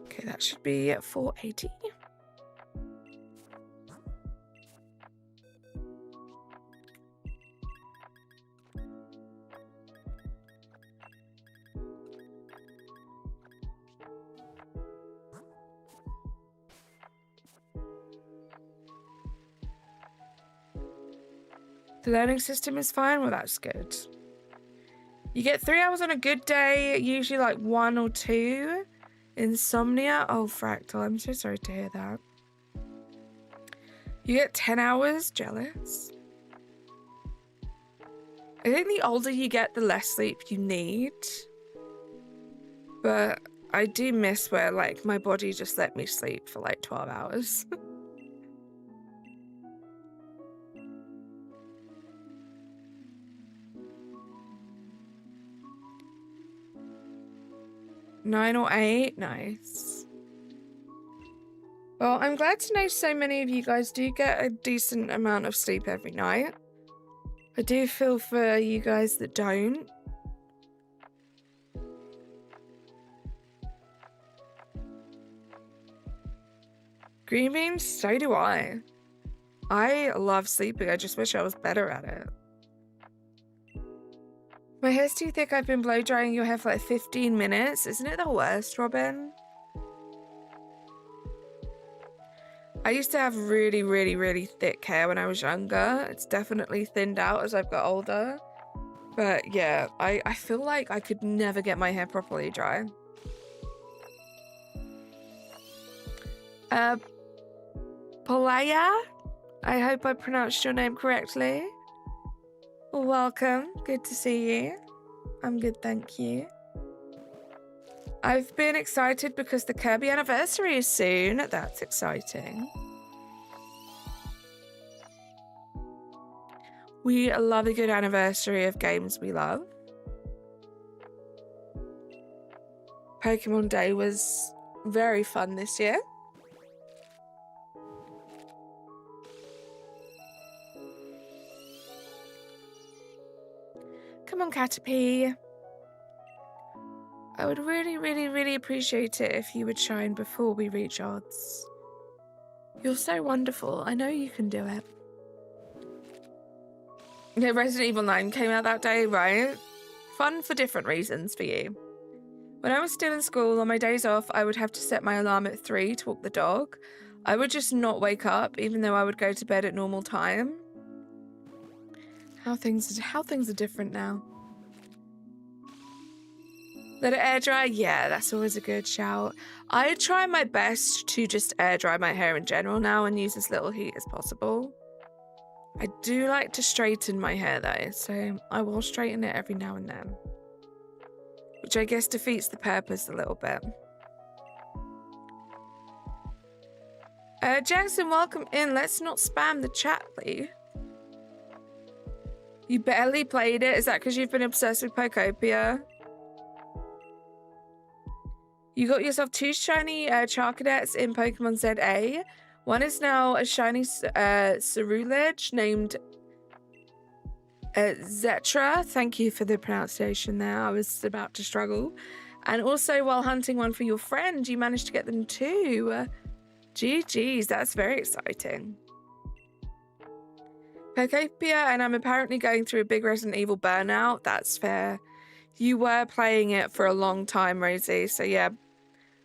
Okay, that should be at 480. The learning system is fine? Well, that's good. You get 3 hours on a good day, usually like 1 or 2. Insomnia? Oh, Fractal, I'm so sorry to hear that. You get 10 hours? Jealous. I think the older you get, the less sleep you need. But I do miss where, like, my body just let me sleep for like 12 hours. 9 or 8? Nice. Well, I'm glad to know so many of you guys do get a decent amount of sleep every night. I do feel for you guys that don't. Green beans? So do I. I love sleeping. I just wish I was better at it. My hair's too thick. I've been blow drying your hair for like 15 minutes. Isn't it the worst, Robin? I used to have really, really, really thick hair when I was younger. It's definitely thinned out as I've got older. But yeah, I feel like I could never get my hair properly dry. Polaya? I hope I pronounced your name correctly. Welcome. Good to see you. I'm good, thank you. I've been excited because the Kirby anniversary is soon. That's exciting. We love a good anniversary of games we love. Pokémon Day was very fun this year. Come on, Caterpie. I would really, really, really appreciate it if you would shine before we reach odds. You're so wonderful. I know you can do it. Yeah, Resident Evil 9 came out that day, right? Fun for different reasons for you. When I was still in school, on my days off, I would have to set my alarm at 3 to walk the dog. I would just not wake up, even though I would go to bed at normal time. How things are different now. Let it air dry? Yeah, that's always a good shout. I try my best to just air dry my hair in general now and use as little heat as possible. I do like to straighten my hair though, so I will straighten it every now and then. Which I guess defeats the purpose a little bit. Jackson, welcome in. Let's not spam the chat, please. You barely played it? Is that because you've been obsessed with Pokopia? You got yourself 2 shiny Charcadets in Pokemon ZA. One is now a shiny Cerulege named Zetra. Thank you for the pronunciation there. I was about to struggle. And also, while hunting one for your friend, you managed to get them too. GG's, that's very exciting. Pokopia, and I'm apparently going through a big Resident Evil burnout. That's fair. You were playing it for a long time, Rosie, so yeah,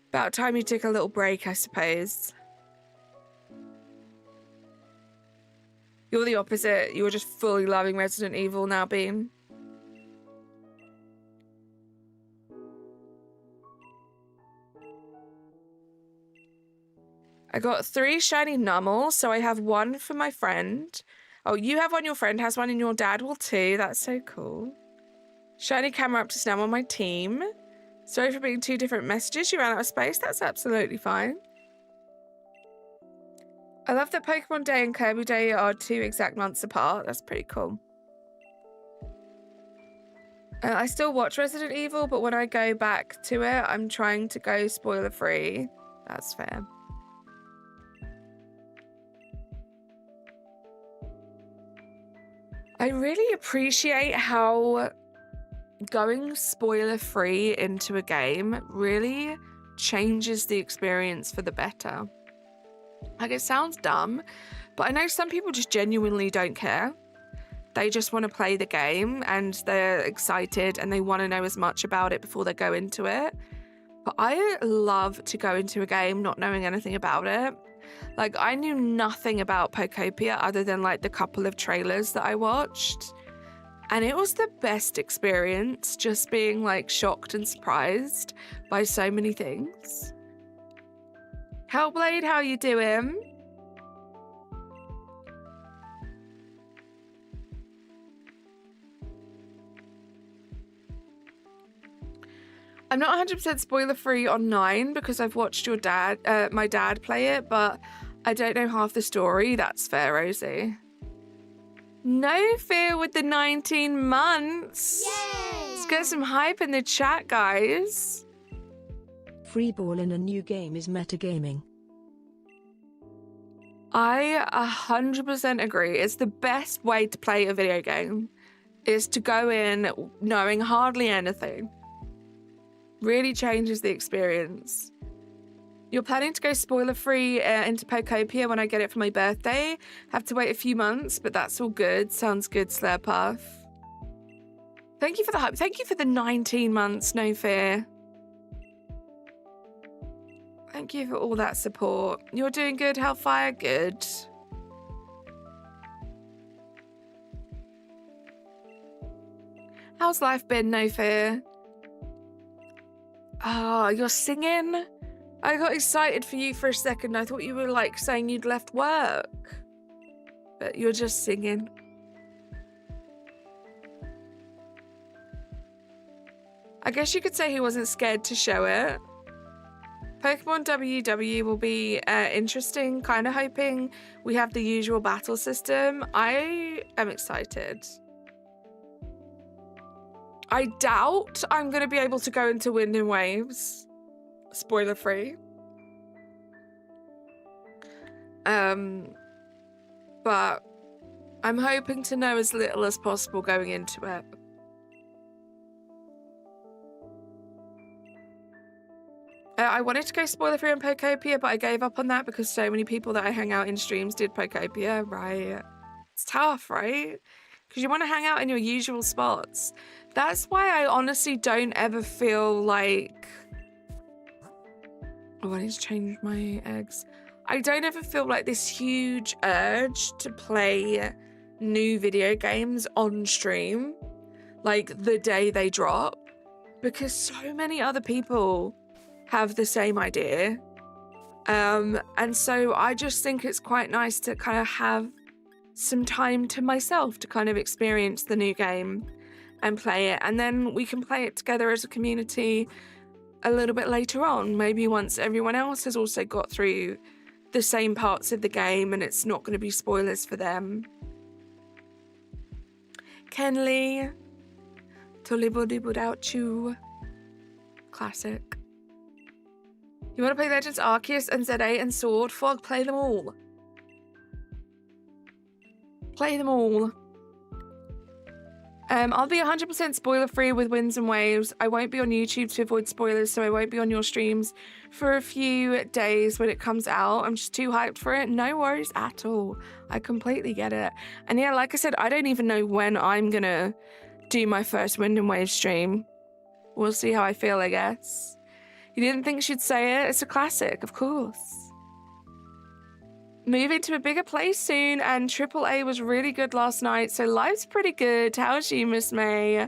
about time you took a little break, I suppose. You're the opposite. You're just fully loving Resident Evil now, Bean. I got 3 shiny Nummels, so I have 1 for my friend. Oh, you have one, your friend has one, and your dad will too. That's so cool. Shiny Cameropt's now on my team. Sorry for being 2 different messages. You ran out of space. That's absolutely fine. I love that Pokemon Day and Kirby Day are 2 exact months apart. That's pretty cool. I still watch Resident Evil, but when I go back to it, I'm trying to go spoiler-free. That's fair. I really appreciate how going spoiler-free into a game really changes the experience for the better. Like, it sounds dumb, but I know some people just genuinely don't care. They just want to play the game and they're excited and they want to know as much about it before they go into it. But I love to go into a game not knowing anything about it. Like, I knew nothing about Pokopia other than like the couple of trailers that I watched. And it was the best experience, just being like shocked and surprised by so many things. Hellblade, how you doing? I'm not 100% spoiler free on 9 because I've watched my dad play it, but I don't know half the story. That's fair, Rosie. No fear with the 19 months. Yay! Let's get some hype in the chat, guys. Free ball in a new game is metagaming. I 100% agree. It's the best way to play a video game, is to go in knowing hardly anything. Really changes the experience. You're planning to go spoiler-free into Pokopia when I get it for my birthday. Have to wait a few months, but that's all good. Sounds good, Slurpuff. Thank you for the hype. Thank you for the 19 months, no fear. Thank you for all that support. You're doing good, Hellfire? Good. How's life been, no fear? Oh, you're singing? I got excited for you for a second. I thought you were like saying you'd left work. But you're just singing. I guess you could say he wasn't scared to show it. Pokemon WW will be interesting. Kind of hoping we have the usual battle system. I am excited. I doubt I'm going to be able to go into Wind and Waves. Spoiler free. But I'm hoping to know as little as possible going into it. I wanted to go spoiler free on Pokopia, but I gave up on that because so many people that I hang out in streams did Pokopia, right? It's tough, right? Because you want to hang out in your usual spots. That's why I honestly don't ever feel like... Oh, I need to change my eggs. I don't ever feel like this huge urge to play new video games on stream, like the day they drop, because so many other people have the same idea. And so I just think it's quite nice to kind of have some time to myself to kind of experience the new game and play it. And then we can play it together as a community a little bit later on, maybe once everyone else has also got through the same parts of the game and it's not going to be spoilers for them. Kenley, to live without you. Classic. You want to play Legends Arceus and ZA and Sword? Fog, play them all. Play them all. I'll be 100% spoiler free with Winds and Waves. I won't be on YouTube to avoid spoilers, so I won't be on your streams for a few days when it comes out. I'm just too hyped for it. No worries at all. I completely get it. And yeah, like I said, I don't even know when I'm gonna do my first Wind and Waves stream. We'll see how I feel, I guess. You didn't think she'd say it? It's a classic, of course. Moving to a bigger place soon, and AAA was really good last night, so life's pretty good. How's you, Miss May?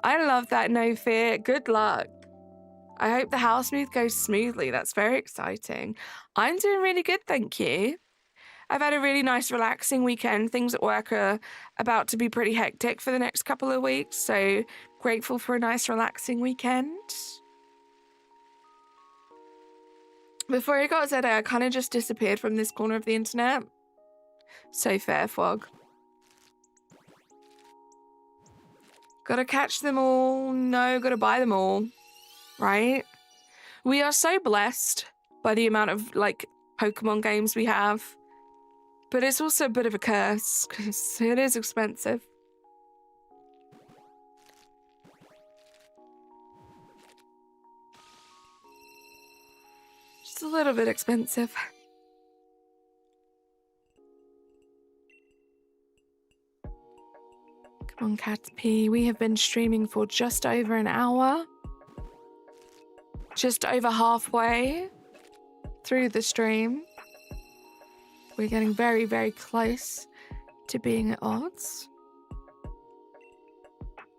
I love that, no fear. Good luck. I hope the house move goes smoothly. That's very exciting. I'm doing really good, thank you. I've had a really nice, relaxing weekend. Things at work are about to be pretty hectic for the next couple of weeks, so grateful for a nice, relaxing weekend. Before I got ZA, I kind of just disappeared from this corner of the internet. So fair, Fog. Gotta catch them all. No, gotta buy them all. Right? We are so blessed by the amount of, like, Pokemon games we have. But it's also a bit of a curse, because it is expensive. A little bit expensive. Come on, Cat P. We have been streaming for just over an hour. Just over halfway through the stream. We're getting very, very close to being at odds.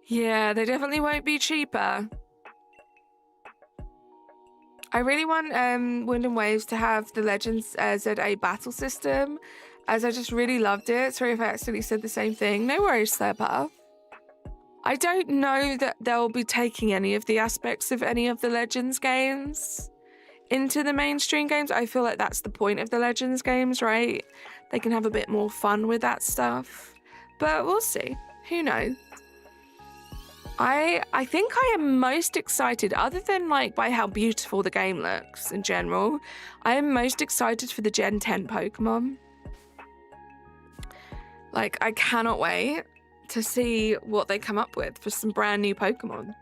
Yeah, they definitely won't be cheaper. I really want Wind and Waves to have the Legends ZA battle system, as I just really loved it. Sorry if I accidentally said the same thing. No worries there, Puff. I don't know that they'll be taking any of the aspects of any of the Legends games into the mainstream games. I feel like that's the point of the Legends games, right? They can have a bit more fun with that stuff. But we'll see. Who knows? I think I am most excited, other than like by how beautiful the game looks in general, I am most excited for the Gen 10 Pokemon. Like, I cannot wait to see what they come up with for some brand new Pokemon.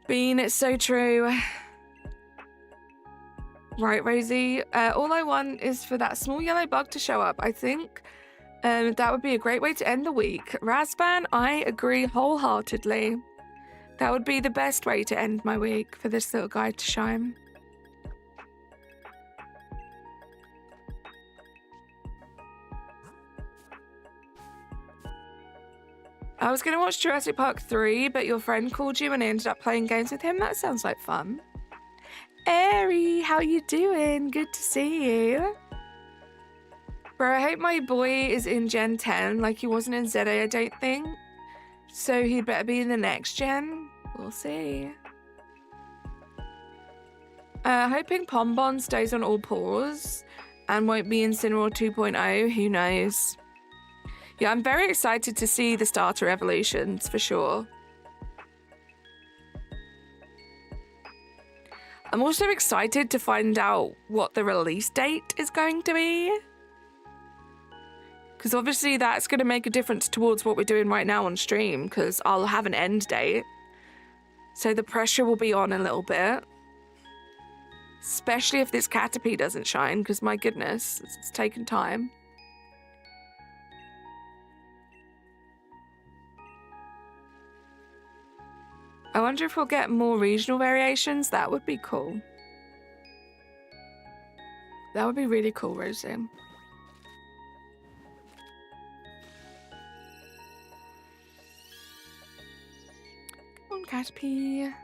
Bean, it's so true. Right, Rosie. All I want is for that small yellow bug to show up. I think that would be a great way to end the week. Razban, I agree wholeheartedly. That would be the best way to end my week, for this little guy to shine. I was going to watch Jurassic Park 3, but your friend called you and I ended up playing games with him. That sounds like fun. Eri, how you doing? Good to see you. Bro, I hope my boy is in Gen 10, like he wasn't in ZA, I don't think. So he'd better be in the next gen. We'll see. Hoping Pombon stays on all paws and won't be in Incineroar 2.0. Who knows? Yeah, I'm very excited to see the starter evolutions, for sure. I'm also excited to find out what the release date is going to be. Because obviously that's going to make a difference towards what we're doing right now on stream, because I'll have an end date. So the pressure will be on a little bit. Especially if this Caterpie doesn't shine, because my goodness, it's taken time. I wonder if we'll get more regional variations. That would be cool. That would be really cool, Rosie. Come on, Caterpie.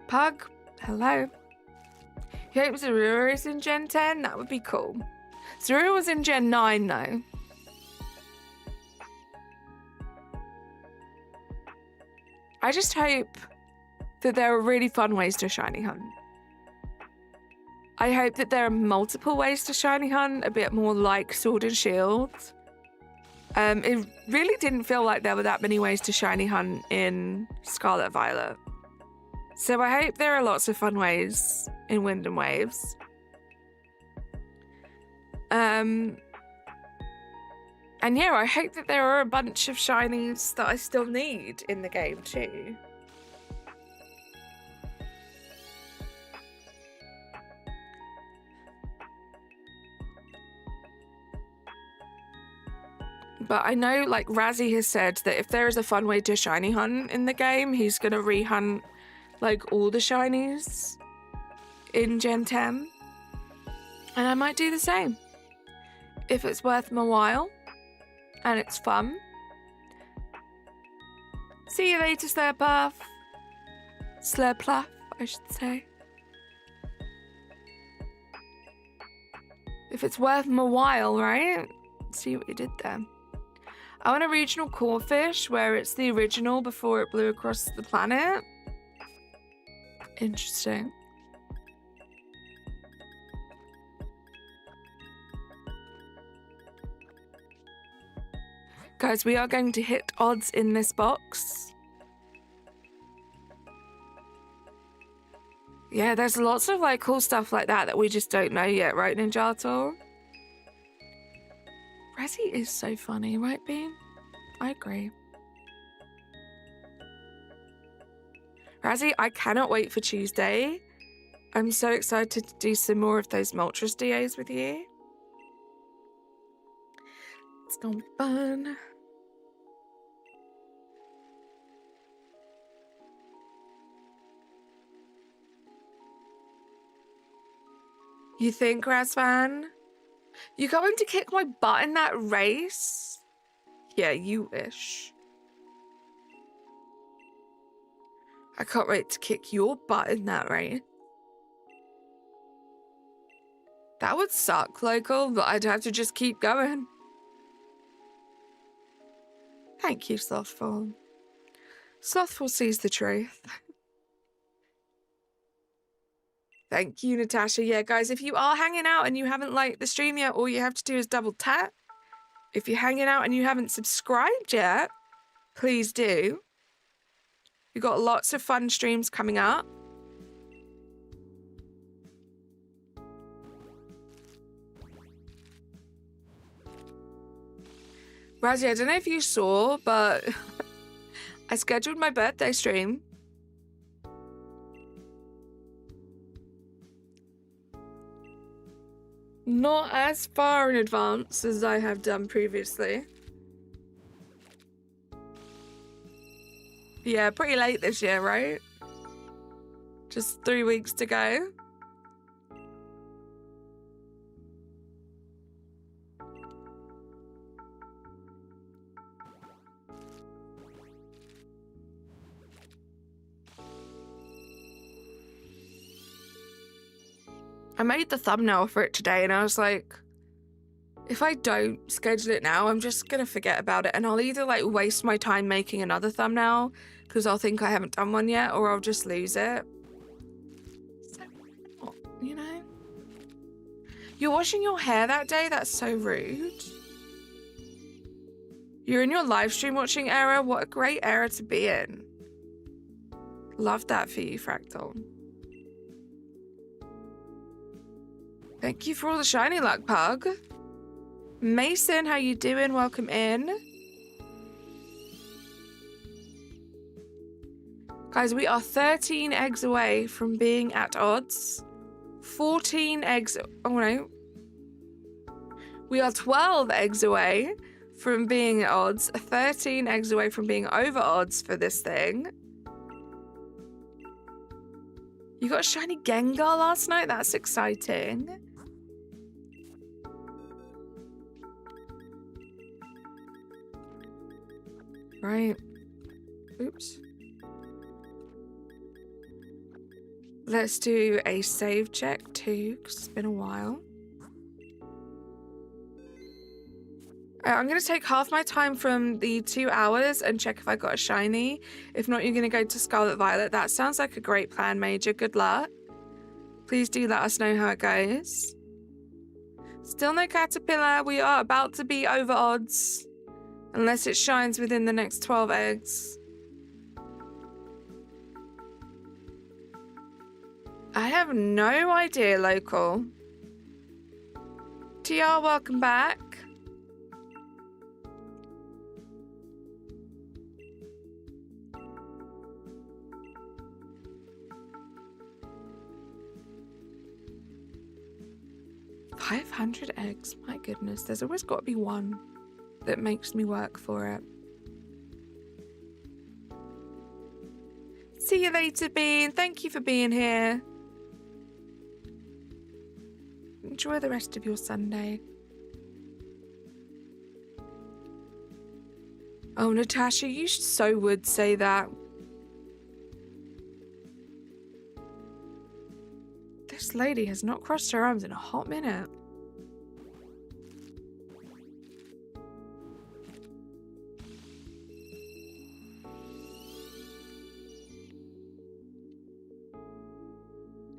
Pug, hello. He hopes Aurora is in Gen 10. That would be cool. Zero was in Gen 9, though. I just hope that there are really fun ways to shiny hunt. I hope that there are multiple ways to shiny hunt, a bit more like Sword and Shield. It really didn't feel like there were that many ways to shiny hunt in Scarlet Violet. So I hope there are lots of fun ways in Wind and Waves. And yeah, I hope that there are a bunch of shinies that I still need in the game too. But I know, like, Razzie has said that if there is a fun way to shiny hunt in the game, he's going to re-hunt, like, all the shinies in Gen 10. And I might do the same. If it's worth my while and it's fun. See you later, Slurpuff. Slurpluff, I should say. If it's worth my while, right? See what you did there. I want a regional Corphish where it's the original before it blew across the planet. Interesting. Guys, we are going to hit odds in this box. Yeah, there's lots of like cool stuff like that we just don't know yet, right, Ninjato? Razzie is so funny, right, Bean? I agree. Razzie, I cannot wait for Tuesday. I'm so excited to do some more of those Moltres DAs with you. It's gonna be fun. You think, Razvan? You're going to kick my butt in that race? Yeah, you wish. I can't wait to kick your butt in that race. That would suck, Local, but I'd have to just keep going. Thank you, Slothful. Slothful sees the truth. Thank you, Natasha. Yeah, guys, if you are hanging out and you haven't liked the stream yet, all you have to do is double tap. If you're hanging out and you haven't subscribed yet, please do. We've got lots of fun streams coming up. Razzie, I don't know if you saw, but I scheduled my birthday stream. Not as far in advance as I have done previously. Yeah, pretty late this year, right? Just 3 weeks to go. I made the thumbnail for it today and I was like, if I don't schedule it now, I'm just going to forget about it. And I'll either like waste my time making another thumbnail because I'll think I haven't done one yet, or I'll just lose it. So, you know? You're washing your hair that day? That's so rude. You're in your live stream watching era? What a great era to be in. Love that for you, Fractal. Thank you for all the shiny luck, Pug. Mason, how you doing? Welcome in. Guys, we are 13 eggs away from being at odds. 14 eggs... Oh, no. We are 12 eggs away from being at odds. 13 eggs away from being over odds for this thing. You got a shiny Gengar last night? That's exciting. Right. Oops. Let's do a save check too, because it's been a while. I'm going to take half my time from the 2 hours and check if I got a shiny. If not, you're going to go to Scarlet Violet. That sounds like a great plan, Major. Good luck. Please do let us know how it goes. Still no Caterpillar. We are about to be over odds. Unless it shines within the next 12 eggs. I have no idea, local. TR, welcome back. $500 eggs, my goodness. There's always got to be one that makes me work for it. See you later, Bean. Thank you for being here. Enjoy the rest of your Sunday. Oh, Natasha, you so would say that. This lady has not crossed her arms in a hot minute.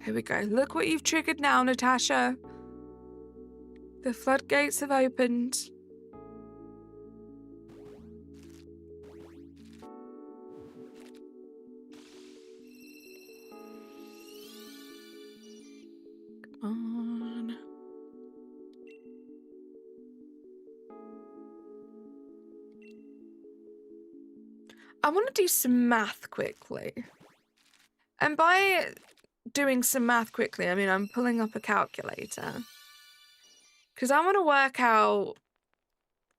Here we go. Look what you've triggered now, Natasha. The floodgates have opened. Come on. I want to do some math quickly. And by doing some math quickly, I mean I'm pulling up a calculator. Because I want to work out,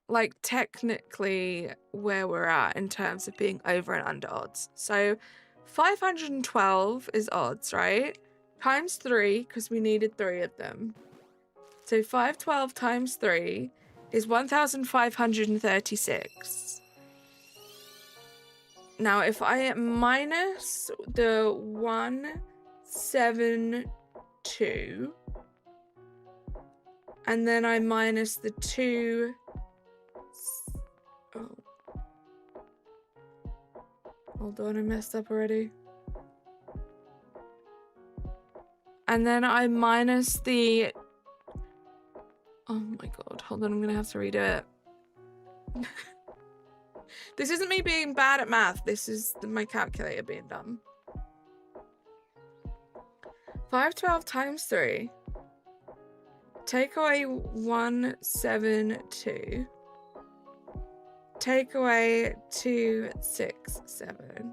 like, technically where we're at in terms of being over and under odds. So 512 is odds, right? Times 3, because we needed 3 of them. So 512 times 3 is 1,536. Now, if I minus the 172, and then I minus the 2... Oh. Hold on, I messed up already. And then I minus the... Oh my god, hold on, I'm gonna have to redo it. This isn't me being bad at math, this is my calculator being dumb. 512 times 3. Take away 172. Take away 267.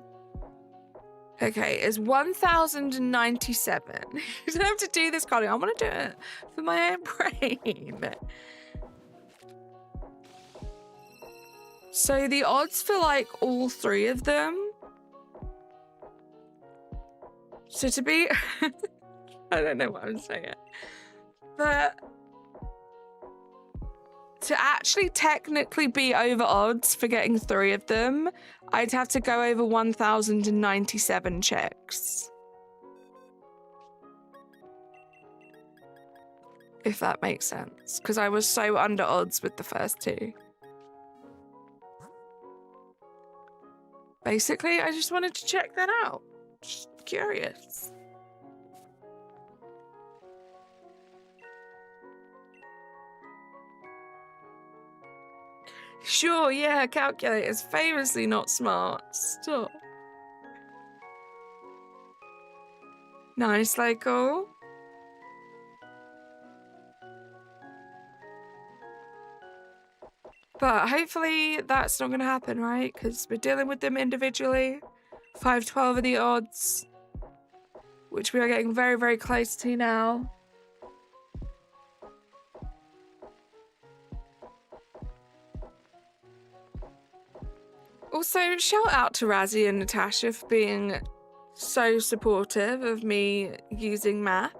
Okay, it's 1,097. You don't have to do this, Carly. I want to do it for my own brain. So the odds for like all 3 of them. So to be, I don't know what I'm saying, but to actually technically be over odds for getting 3 of them, I'd have to go over 1,097 checks. If that makes sense, because I was so under odds with the first 2. Basically, I just wanted to check that out. Just curious. Sure, yeah, calculator's famously not smart. Stop. Nice, Local. But hopefully that's not going to happen, right? Because we're dealing with them individually. 512 are the odds, which we are getting very, very close to now. Also, shout out to Razzie and Natasha for being so supportive of me using math.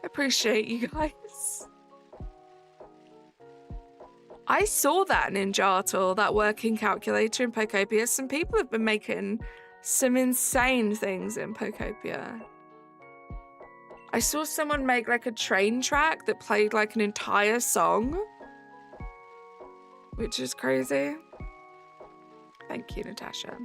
Appreciate you guys. I saw that Ninjato, that working calculator in Pokopia. Some people have been making some insane things in Pokopia. I saw someone make like a train track that played like an entire song, which is crazy. Thank you, Natasha.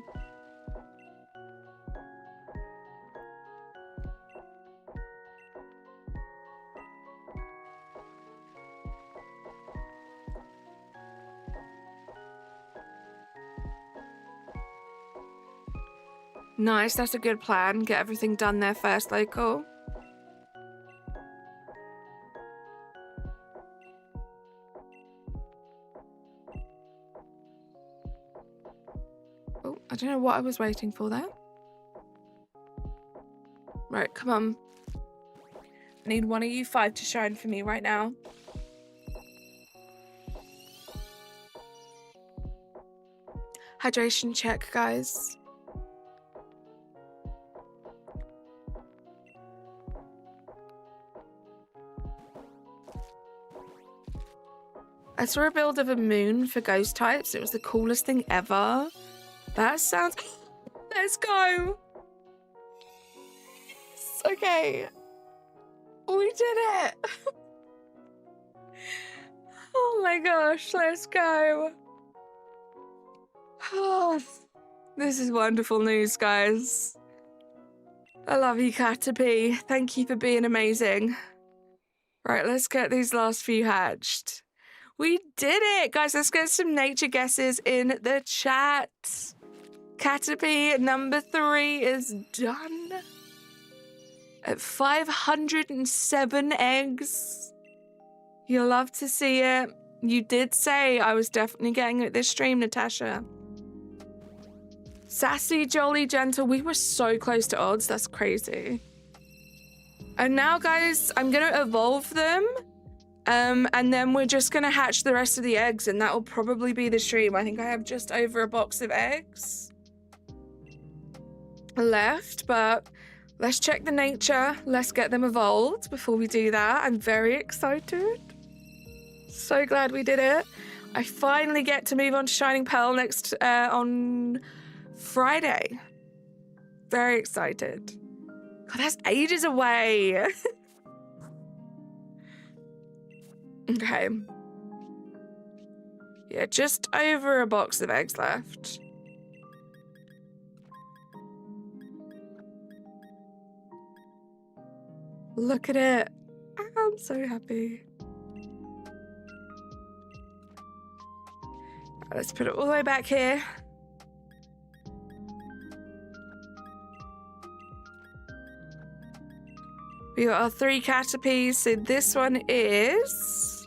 Nice, that's a good plan. Get everything done there first, local. Oh, I don't know what I was waiting for there. Right, come on. I need one of you 5 to shine for me right now. Hydration check, guys. I saw a build of a moon for ghost types. It was the coolest thing ever. That sounds... Let's go. Okay. We did it. Oh my gosh, let's go. Oh, this is wonderful news, guys. I love you, Caterpie. Thank you for being amazing. Right, let's get these last few hatched. We did it, guys. Let's get some nature guesses in the chat. Caterpie number 3 is done. At 507 eggs. You'll love to see it. You did say I was definitely getting it this stream, Natasha. Sassy, jolly, gentle. We were so close to odds. That's crazy. And now, guys, I'm going to evolve them. And then we're just going to hatch the rest of the eggs, and that will probably be the stream. I think I have just over a box of eggs left, but let's check the nature. Let's get them evolved before we do that. I'm very excited. So glad we did it. I finally get to move on to Shining Pearl next on Friday. Very excited. God, that's ages away. Okay. Yeah, just over a box of eggs left. Look at it. I'm so happy. Right, let's put it all the way back here. We got our 3 Caterpies. So this one is...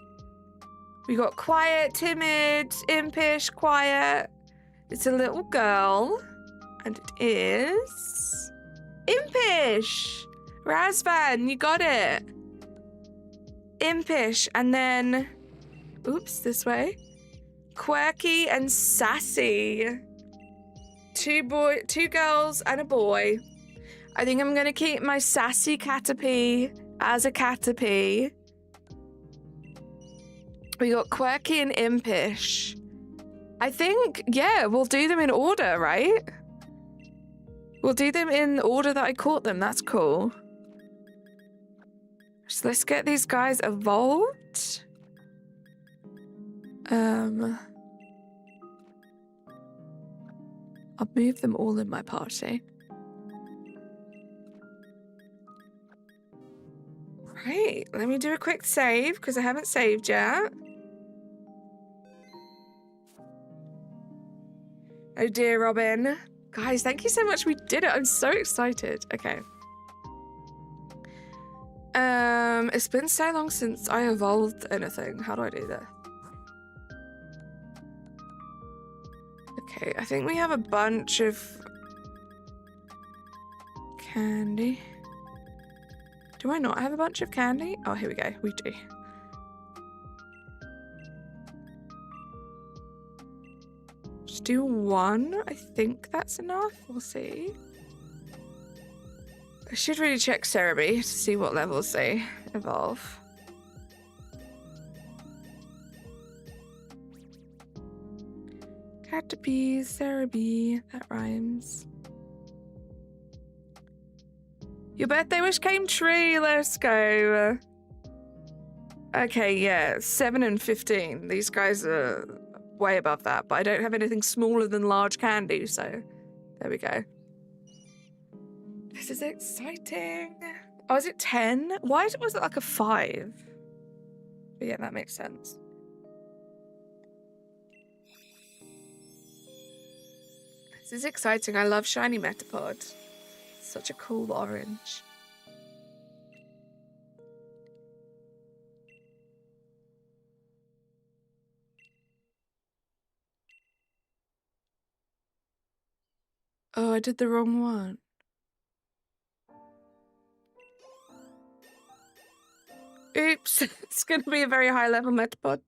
We got quiet, timid, impish, quiet. It's a little girl. And it is... impish! Razvan, you got it. Impish, and then... Oops, this way. Quirky and sassy. 2 girls and a boy. I think I'm going to keep my sassy Caterpie as a Caterpie. We got quirky and impish. I think, yeah, we'll do them in order, right? We'll do them in the order that I caught them. That's cool. So let's get these guys evolved. I'll move them all in my party. Right, let me do a quick save because I haven't saved yet. Oh dear, Robin. Guys, thank you so much. We did it. I'm so excited. Okay. It's been so long since I evolved anything. How do I do this? Okay, I think we have a bunch of candy. Do I not have a bunch of candy? Oh, here we go. We do. Just do 1. I think that's enough. We'll see. I should really check Cerebi to see what levels they evolve. Caterpie, Cerebi. That rhymes. Your birthday wish came true. Let's go. Okay, yeah. 7 and 15. These guys are way above that, but I don't have anything smaller than large candy, so there we go. This is exciting. Oh, is it 10? Why was it like a 5? But yeah, that makes sense. This is exciting. I love shiny Metapod. Such a cool orange. Oh, I did the wrong one. Oops, it's going to be a very high level Metapod.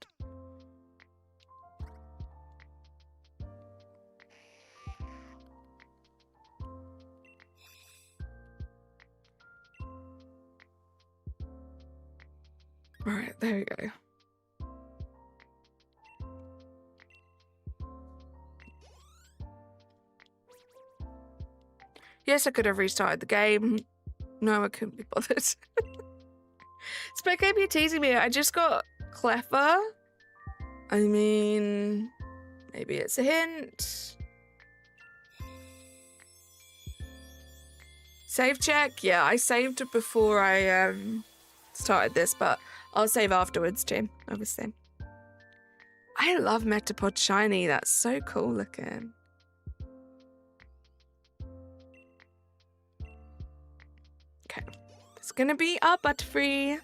Alright, there we go. Yes, I could have restarted the game. No, I couldn't be bothered. Spec, you're teasing me. I just got clever. I mean, maybe it's a hint. Save check? Yeah, I saved it before I started this, but I'll save afterwards too, obviously. I love Metapod shiny. That's so cool looking. Okay, it's gonna be our Butterfree.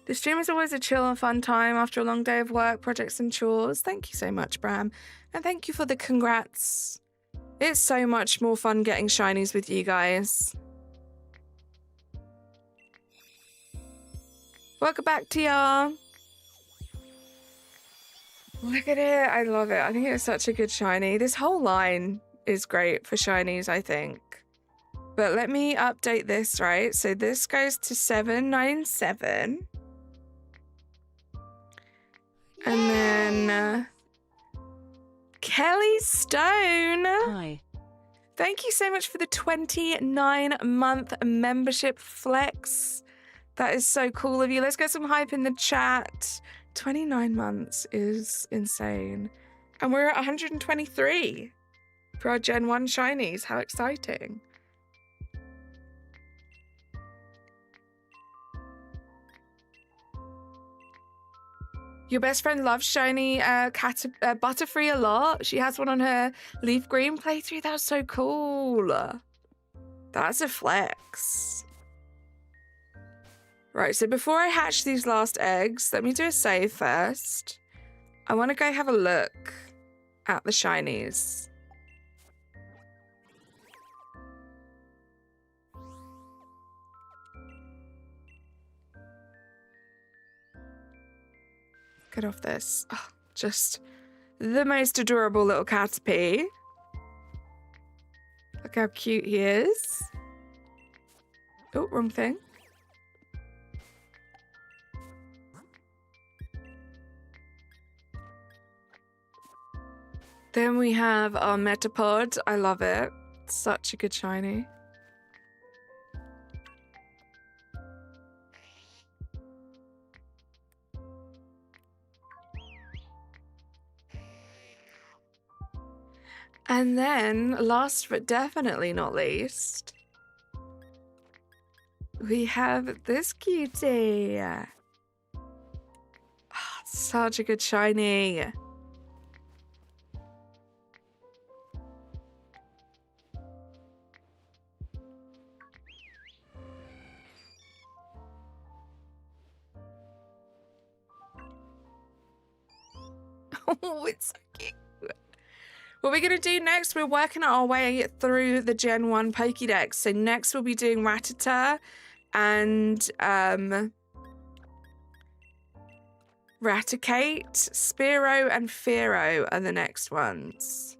The stream is always a chill and fun time after a long day of work, projects and chores. Thank you so much, Bram. And thank you for the congrats. It's so much more fun getting shinies with you guys. Welcome back, TR. Look at it. I love it. I think it's such a good shiny. This whole line is great for shinies, I think. But let me update this, right? So this goes to 797. And then Kelly Stone. Hi. Thank you so much for the 29-month membership flex. That is so cool of you. Let's get some hype in the chat. 29 months is insane. And we're at 123 for our Gen 1 shinies. How exciting. Your best friend loves shiny Butterfree a lot. She has one on her Leaf Green playthrough. That's so cool. That's a flex. Right, so before I hatch these last eggs, let me do a save first. I want to go have a look at the shinies. Get off this. Oh, just the most adorable little Caterpie. Look how cute he is. Oh, wrong thing. Then we have our Metapod. I love it. Such a good shiny. And then, last but definitely not least, we have this cutie. Oh, such a good shiny. Oh, it's so cute. What we're going to do next, we're working our way through the Gen 1 Pokédex. So next we'll be doing Rattata and Raticate, Spearow and Fearow are the next ones.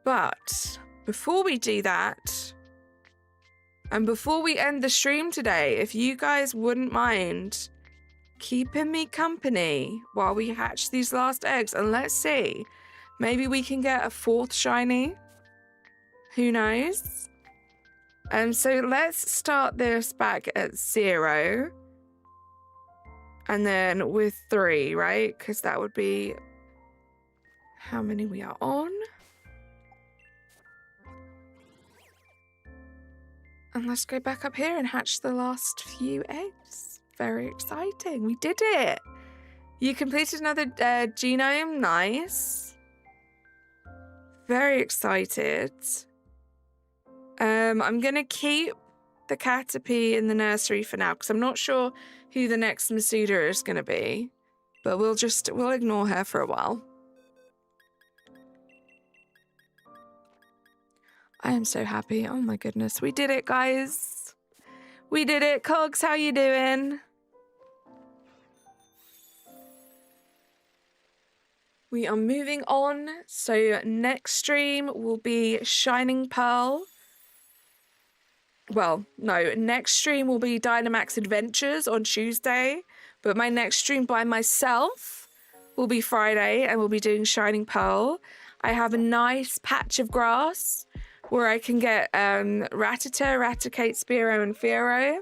But before we do that, and before we end the stream today, if you guys wouldn't mind keeping me company while we hatch these last eggs, and let's see, maybe we can get a 4th shiny. Who knows? So let's start this back at 0. And then with 3, right? Because that would be how many we are on. And let's go back up here and hatch the last few eggs. Very exciting. We did it. You completed another genome. Nice. Very excited. I'm going to keep the Caterpie in the nursery for now because I'm not sure who the next Masuda is going to be. But we'll ignore her for a while. I am so happy. Oh my goodness. We did it, guys. We did it. Cogs, how you doing? We are moving on. So next stream will be Shining Pearl. Well, no, next stream will be Dynamax Adventures on Tuesday. But my next stream by myself will be Friday and we'll be doing Shining Pearl. I have a nice patch of grass where I can get Rattata, Raticate, Spearow, and Fearow.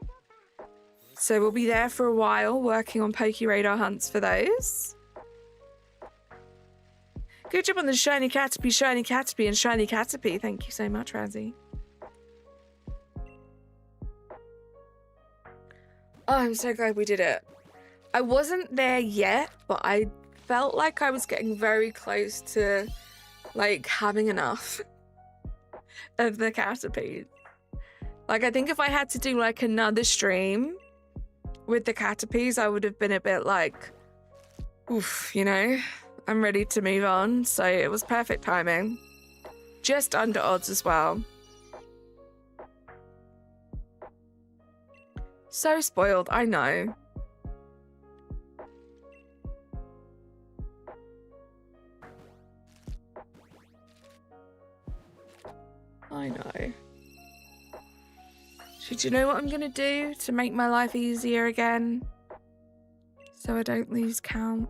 So we'll be there for a while working on Pokeradar hunts for those. Good job on the Shiny Caterpie, and Shiny Caterpie. Thank you so much, Razzie. Oh, I'm so glad we did it. I wasn't there yet, but I felt like I was getting very close to, like, having enough of the Caterpie. Like, I think if I had to do, like, another stream with the Caterpies, I would have been a bit like, oof, you know? I'm ready to move on, so it was perfect timing. Just under odds as well. So spoiled, I know. I know. Should you know what I'm gonna do to make my life easier again? So I don't lose count.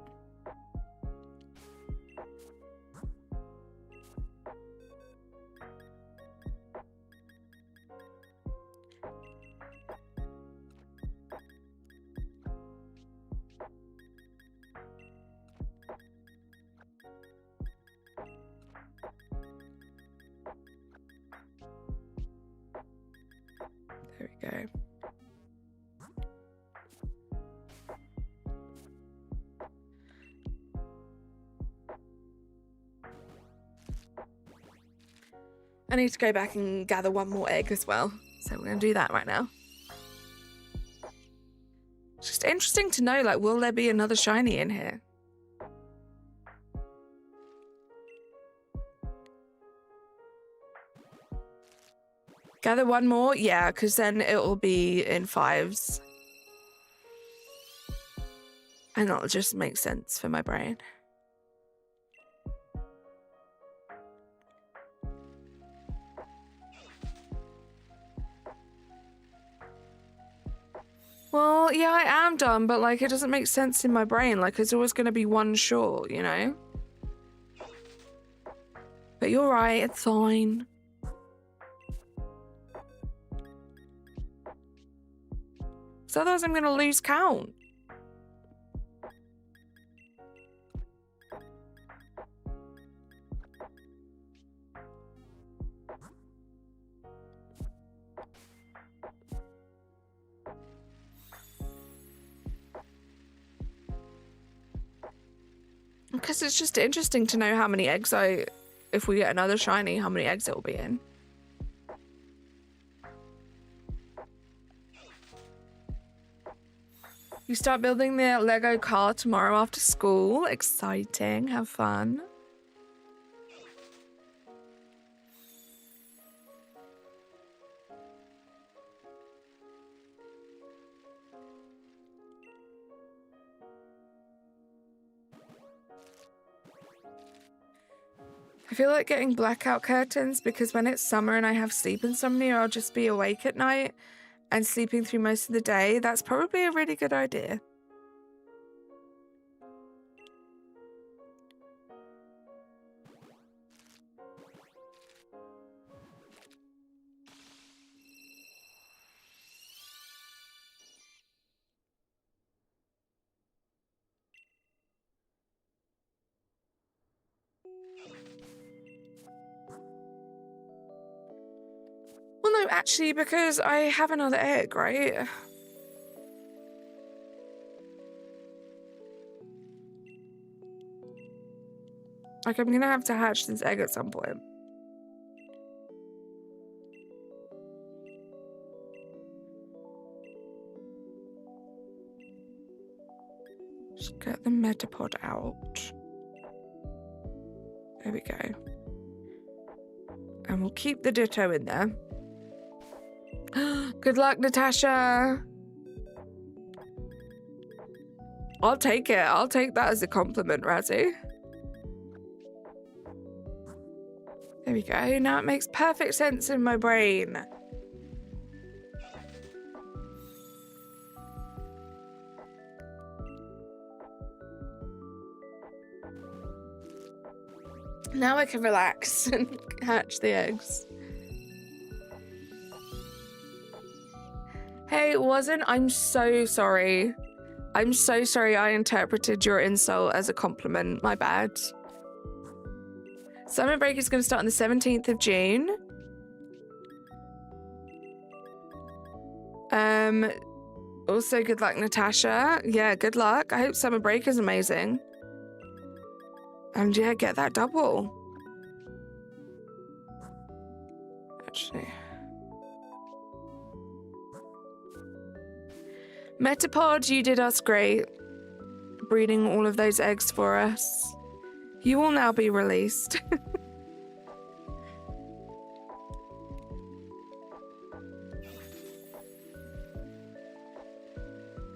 There we go. I need to go back and gather one more egg as well. So we're going to do that right now. It's just interesting to know, like, will there be another shiny in here? Gather one more? Yeah, because then it will be in 5s. And that'll just make sense for my brain. Well, yeah, I am done, but, like, it doesn't make sense in my brain. Like, it's always going to be one short, you know? But you're right, it's fine. So otherwise I'm going to lose count. Because it's just interesting to know how many eggs if we get another shiny, how many eggs it will be in. You start building the Lego car tomorrow after school. Exciting. Have fun. I feel like getting blackout curtains because when it's summer and I have sleep insomnia, I'll just be awake at night and sleeping through most of the day. That's probably a really good idea. Well, no, actually, because I have another egg, right? Like, I'm gonna have to hatch this egg at some point. Just get the Metapod out. There we go. And we'll keep the Ditto in there. Good luck, Natasha. I'll take it. I'll take that as a compliment, Razzie. There we go. Now it makes perfect sense in my brain. Now I can relax and hatch the eggs. Hey, it wasn't. I'm so sorry. I'm so sorry I interpreted your insult as a compliment. My bad. Summer break is going to start on the 17th of June. Also, good luck, Natasha. Yeah, good luck. I hope summer break is amazing. And yeah, get that double. Actually. Metapod, you did us great. Breeding all of those eggs for us. You will now be released.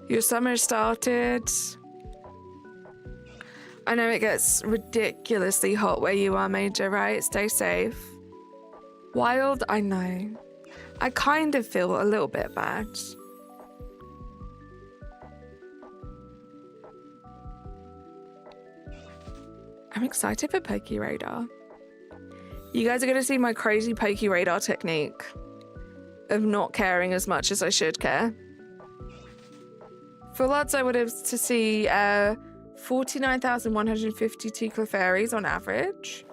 Your summer started. I know it gets ridiculously hot where you are, Major, right? Stay safe. Wild, I know. I kind of feel a little bit bad. I'm excited for Poke Radar. You guys are going to see my crazy Poke Radar technique of not caring as much as I should care. For odds, I would have to see 49,152 Clefairies on average.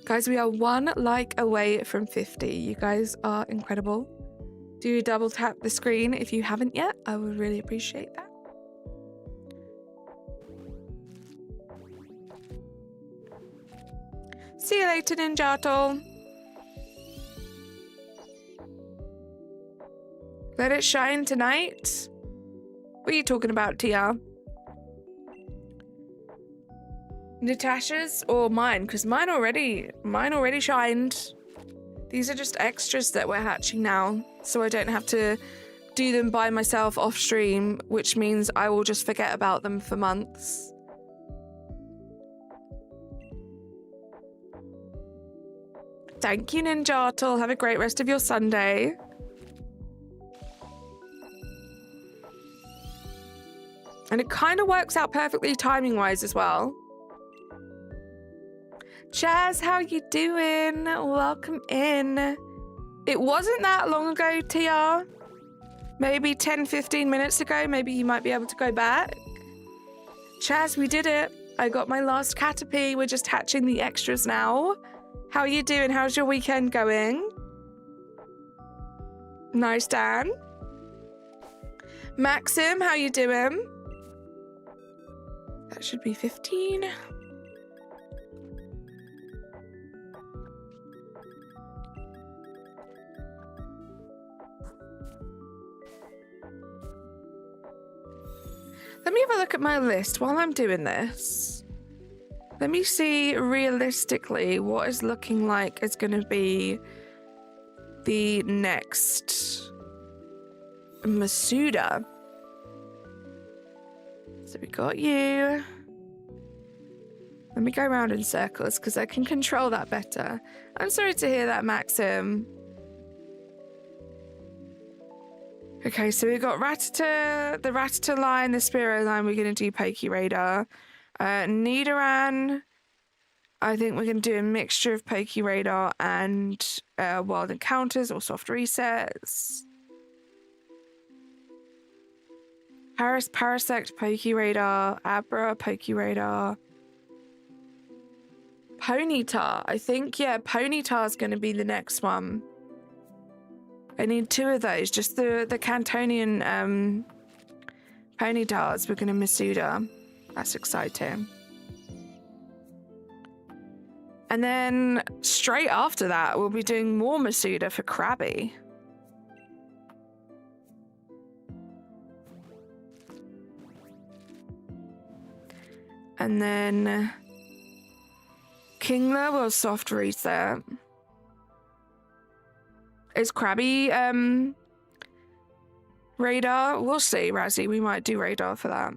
Guys, we are 1 like away from 50. You guys are incredible. Do double tap the screen if you haven't yet. I would really appreciate that. See you later, Ninjato. Let it shine tonight. What are you talking about, TR? Natasha's or mine? Because mine already shined. These are just extras that we're hatching now, so I don't have to do them by myself off stream, which means I will just forget about them for months. Thank you, Ninjato. Have a great rest of your Sunday. And it kind of works out perfectly timing-wise as well. Chaz, how you doing? Welcome in. It wasn't that long ago, TR. Maybe 10, 15 minutes ago. Maybe you might be able to go back. Chaz, we did it. I got my last Caterpie. We're just hatching the extras now. How are you doing? How's your weekend going? Nice, Dan. Maxim, how you doing? That should be 15. Let me have a look at my list while I'm doing this. Let me see realistically what is looking like is going to be the next Masuda. So we got you. Let me go around in circles because I can control that better. I'm sorry to hear that, Maxim. Okay, so we've got Rattata, the Rattata line, the Spearow line. We're going to do Poke Radar. Nidoran, I think we're going to do a mixture of Poke Radar and Wild Encounters or Soft Resets. Parasect, Poke Radar. Abra, Poke Radar. Ponyta, I think, yeah, Ponyta is going to be the next one. I need 2 of those, just the Cantonian Ponytars, we're going to Masuda. That's exciting. And then straight after that, we'll be doing more Masuda for Krabby. And then Kingler will soft reset. Is Krabby radar? We'll see, Razzie. We might do radar for that.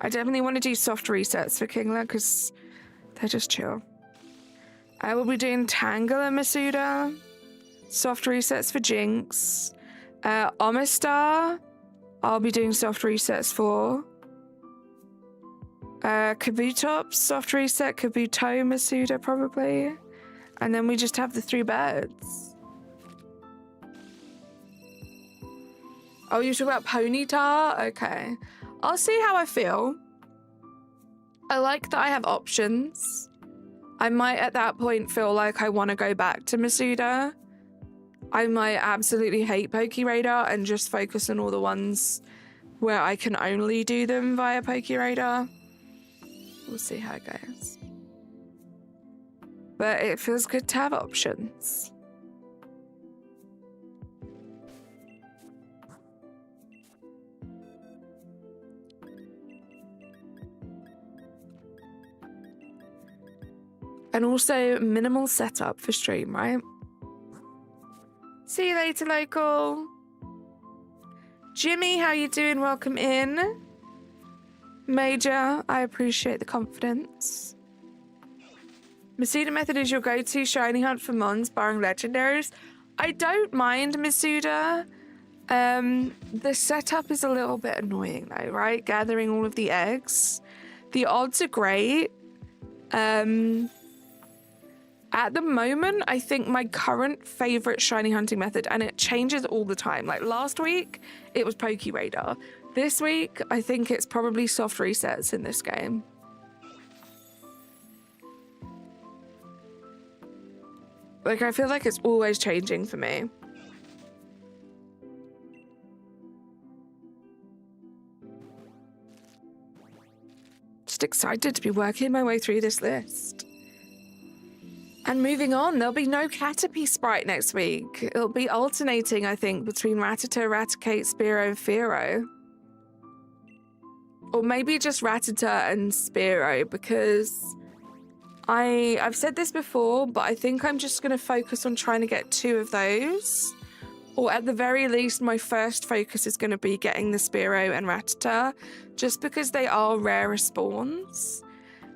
I definitely want to do soft resets for Kingler because they're just chill. I will be doing Tangle and Masuda. Soft resets for Jinx. Omastar, I'll be doing soft resets for. Kabutops, soft reset, Kabuto, Masuda probably. And then we just have the 3 birds. Oh, you talk about Ponyta? Okay. I'll see how I feel. I like that I have options. I might at that point feel like I want to go back to Masuda. I might absolutely hate Pokeradar and just focus on all the ones where I can only do them via Pokeradar. We'll see how it goes. But it feels good to have options. And also minimal setup for stream, right? See you later, local. Jimmy, how you doing? Welcome in. Major, I appreciate the confidence. Masuda method is your go-to shiny hunt for mons, barring legendaries. I don't mind Masuda. The setup is a little bit annoying though, right? Gathering all of the eggs. The odds are great. At the moment, I think my current favorite shiny hunting method, and it changes all the time. Like last week, it was Pokeradar. This week, I think it's probably soft resets in this game. Like, I feel like it's always changing for me. Just excited to be working my way through this list. And moving on, there'll be no Caterpie sprite next week. It'll be alternating, I think, between Rattata, Raticate, Spearow, and Fearow. Or maybe just Rattata and Spearow, because I've said this before, but I think I'm just going to focus on trying to get 2 of those. Or at the very least, my first focus is going to be getting the Spearow and Rattata, just because they are rarer spawns.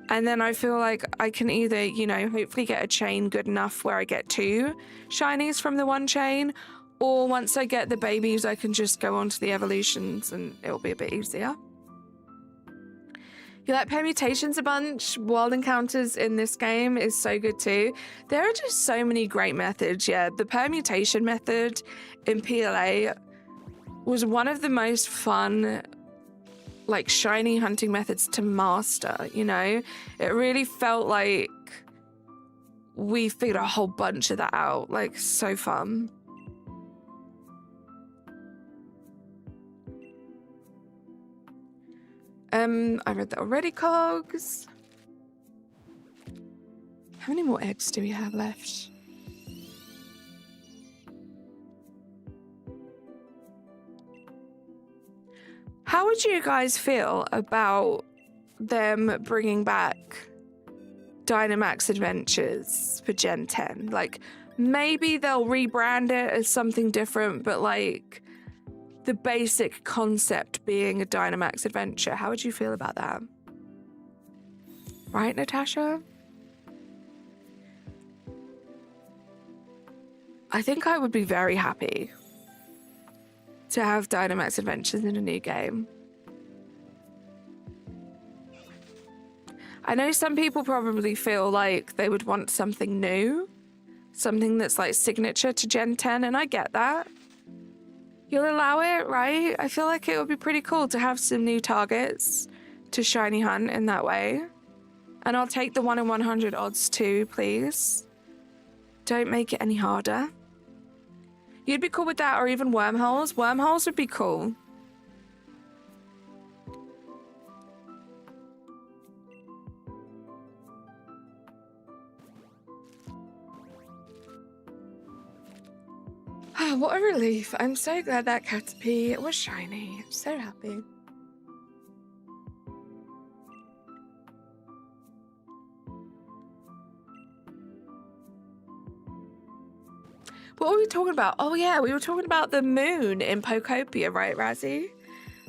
And then I feel like I can either, you know, hopefully get a chain good enough where I get 2 shinies from the one chain, or once I get the babies, I can just go on to the evolutions and it'll be a bit easier. You like permutations a bunch? Wild encounters in this game is so good too. There are just so many great methods. Yeah, the permutation method in PLA was one of the most fun, like, shiny hunting methods to master, you know? It really felt like we figured a whole bunch of that out. Like, so fun. I read that already, Cogs. How many more eggs do we have left? How would you guys feel about them bringing back Dynamax Adventures for Gen 10? Like, maybe they'll rebrand it as something different, but like the basic concept being a Dynamax adventure. How would you feel about that? Right, Natasha? I think I would be very happy to have Dynamax Adventures in a new game. I know some people probably feel like they would want something new, something that's like signature to Gen 10, and I get that. You'll allow it, right? I feel like it would be pretty cool to have some new targets to shiny hunt in that way. And I'll take the 1 in 100 odds too, please. Don't make it any harder. You'd be cool with that, or even wormholes. Wormholes would be cool. What a relief. I'm so glad that Caterpie was shiny. I'm so happy. What were we talking about? Oh yeah, we were talking about the moon in Pokopia, right, Razzie?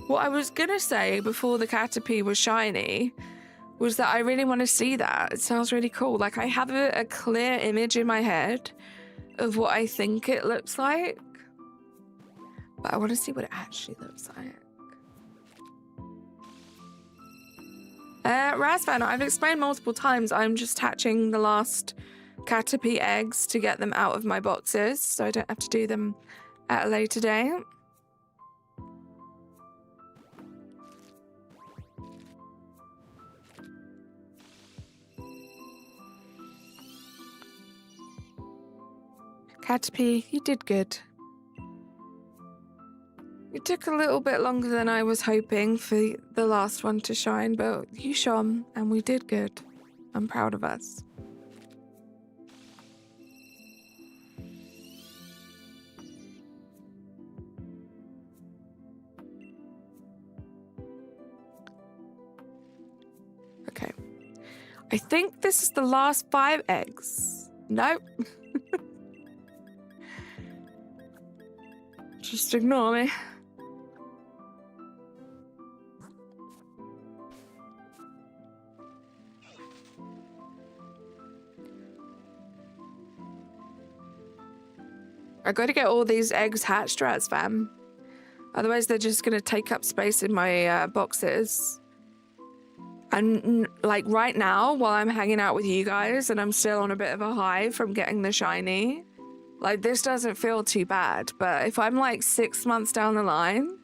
What I was gonna say before the Caterpie was shiny was that I really want to see that. It sounds really cool. Like, I have a clear image in my head of what I think it looks like, but I want to see what it actually looks like. Razvan, I've explained multiple times, I'm just hatching the last Caterpie eggs to get them out of my boxes, so I don't have to do them at a later date. Caterpie, you did good. It took a little bit longer than I was hoping for the last one to shine, but you shone and we did good. I'm proud of us. Okay. I think this is the last 5 eggs. Nope. Just ignore me. I gotta get all these eggs hatched, rats fam. Otherwise they're just gonna take up space in my boxes. And like right now, while I'm hanging out with you guys and I'm still on a bit of a high from getting the shiny, like this doesn't feel too bad. But if I'm like 6 months down the line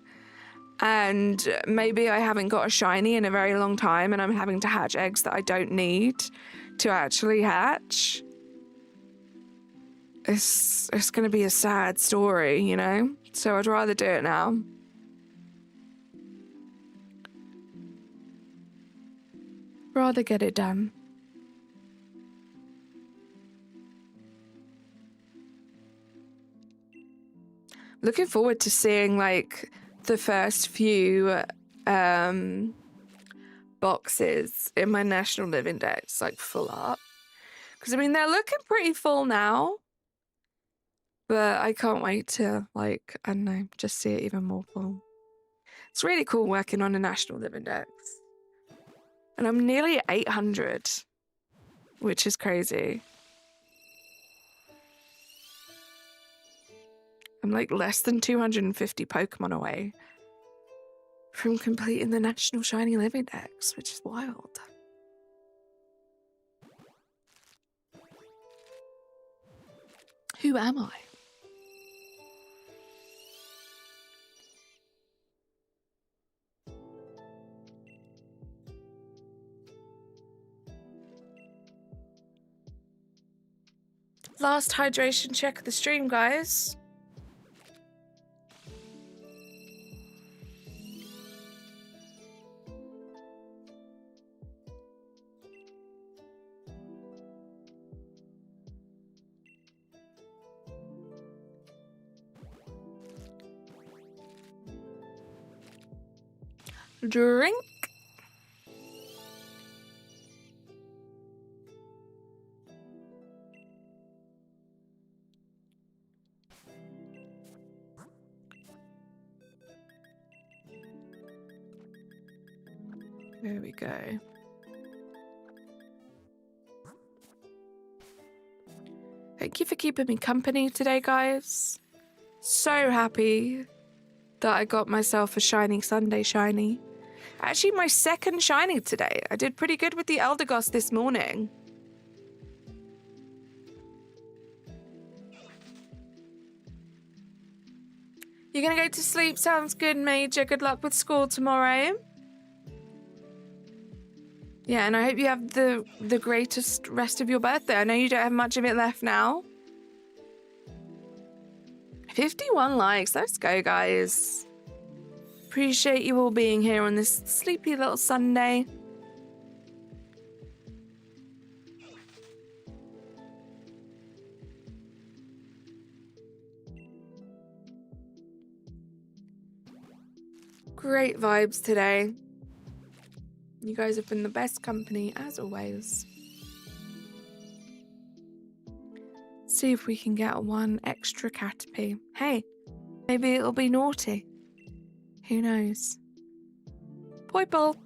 and maybe I haven't got a shiny in a very long time and I'm having to hatch eggs that I don't need to actually hatch, it's gonna be a sad story, you know? So I'd rather do it now. Rather get it done. Looking forward to seeing like the first few boxes in my National Live Index like full up. Because I mean they're looking pretty full now. But I can't wait to, like, I don't know, just see it even more full. It's really cool working on a National Live Index. And I'm nearly at 800, which is crazy. I'm like less than 250 Pokemon away from completing the National Shiny Live Index, which is wild. Who am I? Last hydration check of the stream, guys. Drink. There we go. Thank you for keeping me company today, guys. So happy that I got myself a shiny Sunday shiny. Actually, my second shiny today. I did pretty good with the Eldegoss this morning. You're gonna go to sleep? Sounds good, Major. Good luck with school tomorrow. Yeah, and I hope you have the greatest rest of your birthday. I know you don't have much of it left now. 51 likes. Let's go, guys. Appreciate you all being here on this sleepy little Sunday. Great vibes today. You guys have been the best company as always. See if we can get one extra Caterpie. Hey, maybe it'll be naughty. Who knows? Poiple.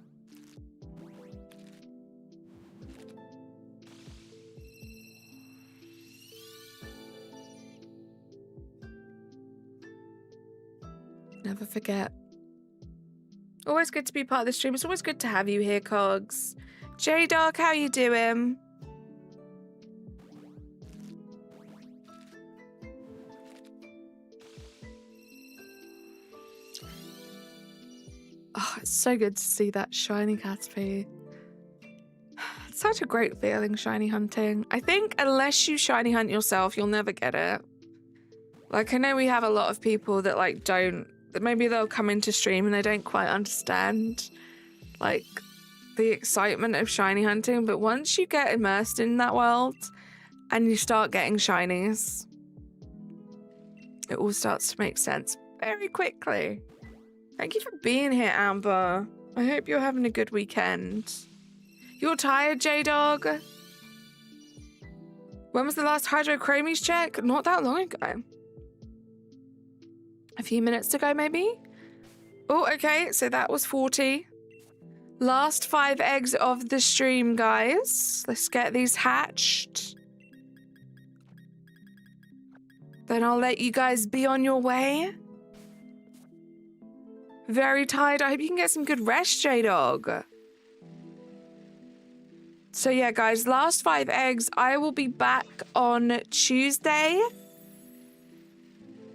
Never forget. Always good to be part of the stream. It's always good to have you here, Cogs. J-Dog, how you doing? Oh, it's so good to see that shiny Caterpie. It's such a great feeling, shiny hunting. I think unless you shiny hunt yourself, you'll never get it. Like, I know we have a lot of people that, like, don't... that maybe they'll come into stream and they don't quite understand, like, the excitement of shiny hunting. But once you get immersed in that world and you start getting shinies, it all starts to make sense very quickly. Thank you for being here, Amber. I hope you're having a good weekend. You're tired, J-Dog? When was the last hydrochromies check? Not that long ago. A few minutes ago, maybe? Oh, okay, so that was 40. Last 5 eggs of the stream, guys. Let's get these hatched. Then I'll let you guys be on your way. Very tired. I hope you can get some good rest, J-Dog. So yeah, guys, last 5 eggs. I will be back on Tuesday.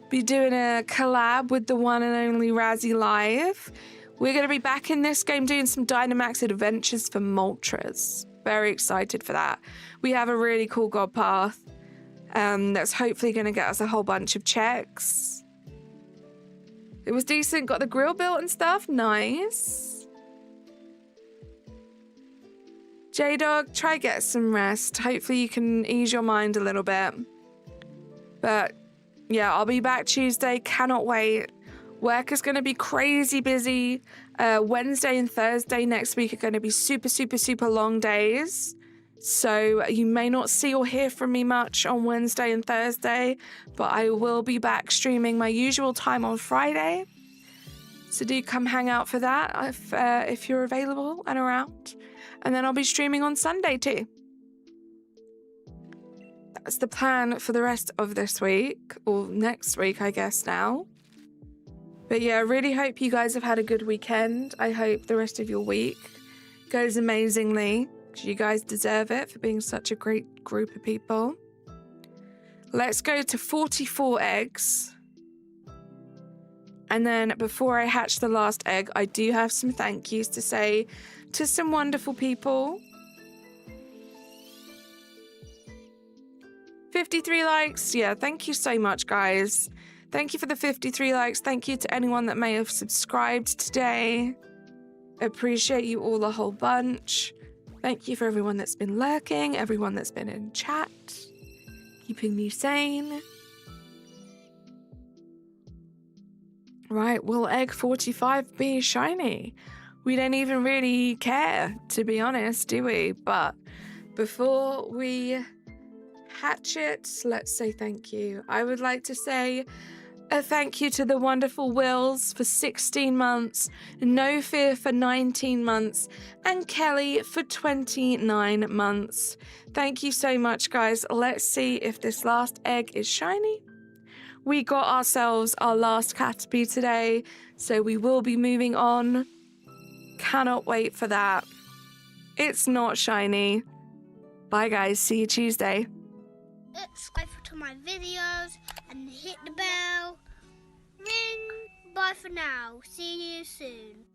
Be doing a collab with the one and only Razzie Live. We're going to be back in this game doing some Dynamax adventures for Moltres. Very excited for that. We have a really cool god path that's hopefully going to get us a whole bunch of checks. It was decent. Got the grill built and stuff. Nice. J-Dog, try get some rest. Hopefully you can ease your mind a little bit. But yeah, I'll be back Tuesday. Cannot wait. Work is going to be crazy busy. Wednesday and Thursday next week are going to be super, super, super long days. So you may not see or hear from me much on Wednesday and Thursday, but I will be back streaming my usual time on Friday. So do come hang out for that if you're available and around. And then I'll be streaming on Sunday too. That's the plan for the rest of this week, or next week, I guess now. But yeah, I really hope you guys have had a good weekend. I hope the rest of your week goes amazingly. You guys deserve it for being such a great group of people. Let's go to 44 eggs. And then before I hatch the last egg, I do have some thank yous to say to some wonderful people. 53 likes. Yeah, thank you so much, guys. Thank you for the 53 likes. Thank you to anyone that may have subscribed today. Appreciate you all a whole bunch. Thank you for everyone that's been lurking, everyone that's been in chat, keeping me sane. Right, will egg 45 be shiny? We don't even really care, to be honest, do we? But before we hatch it, let's say thank you. I would like to say a thank you to the wonderful Wills for 16 months, No Fear for 19 months, and Kelly for 29 months. Thank you so much, guys. Let's see if this last egg is shiny. We got ourselves our last Caterpie today, so we will be moving on. Cannot wait for that. It's not shiny. Bye, guys. See you Tuesday. Subscribe to my videos and hit the bell. Ring. Bye for now. See you soon.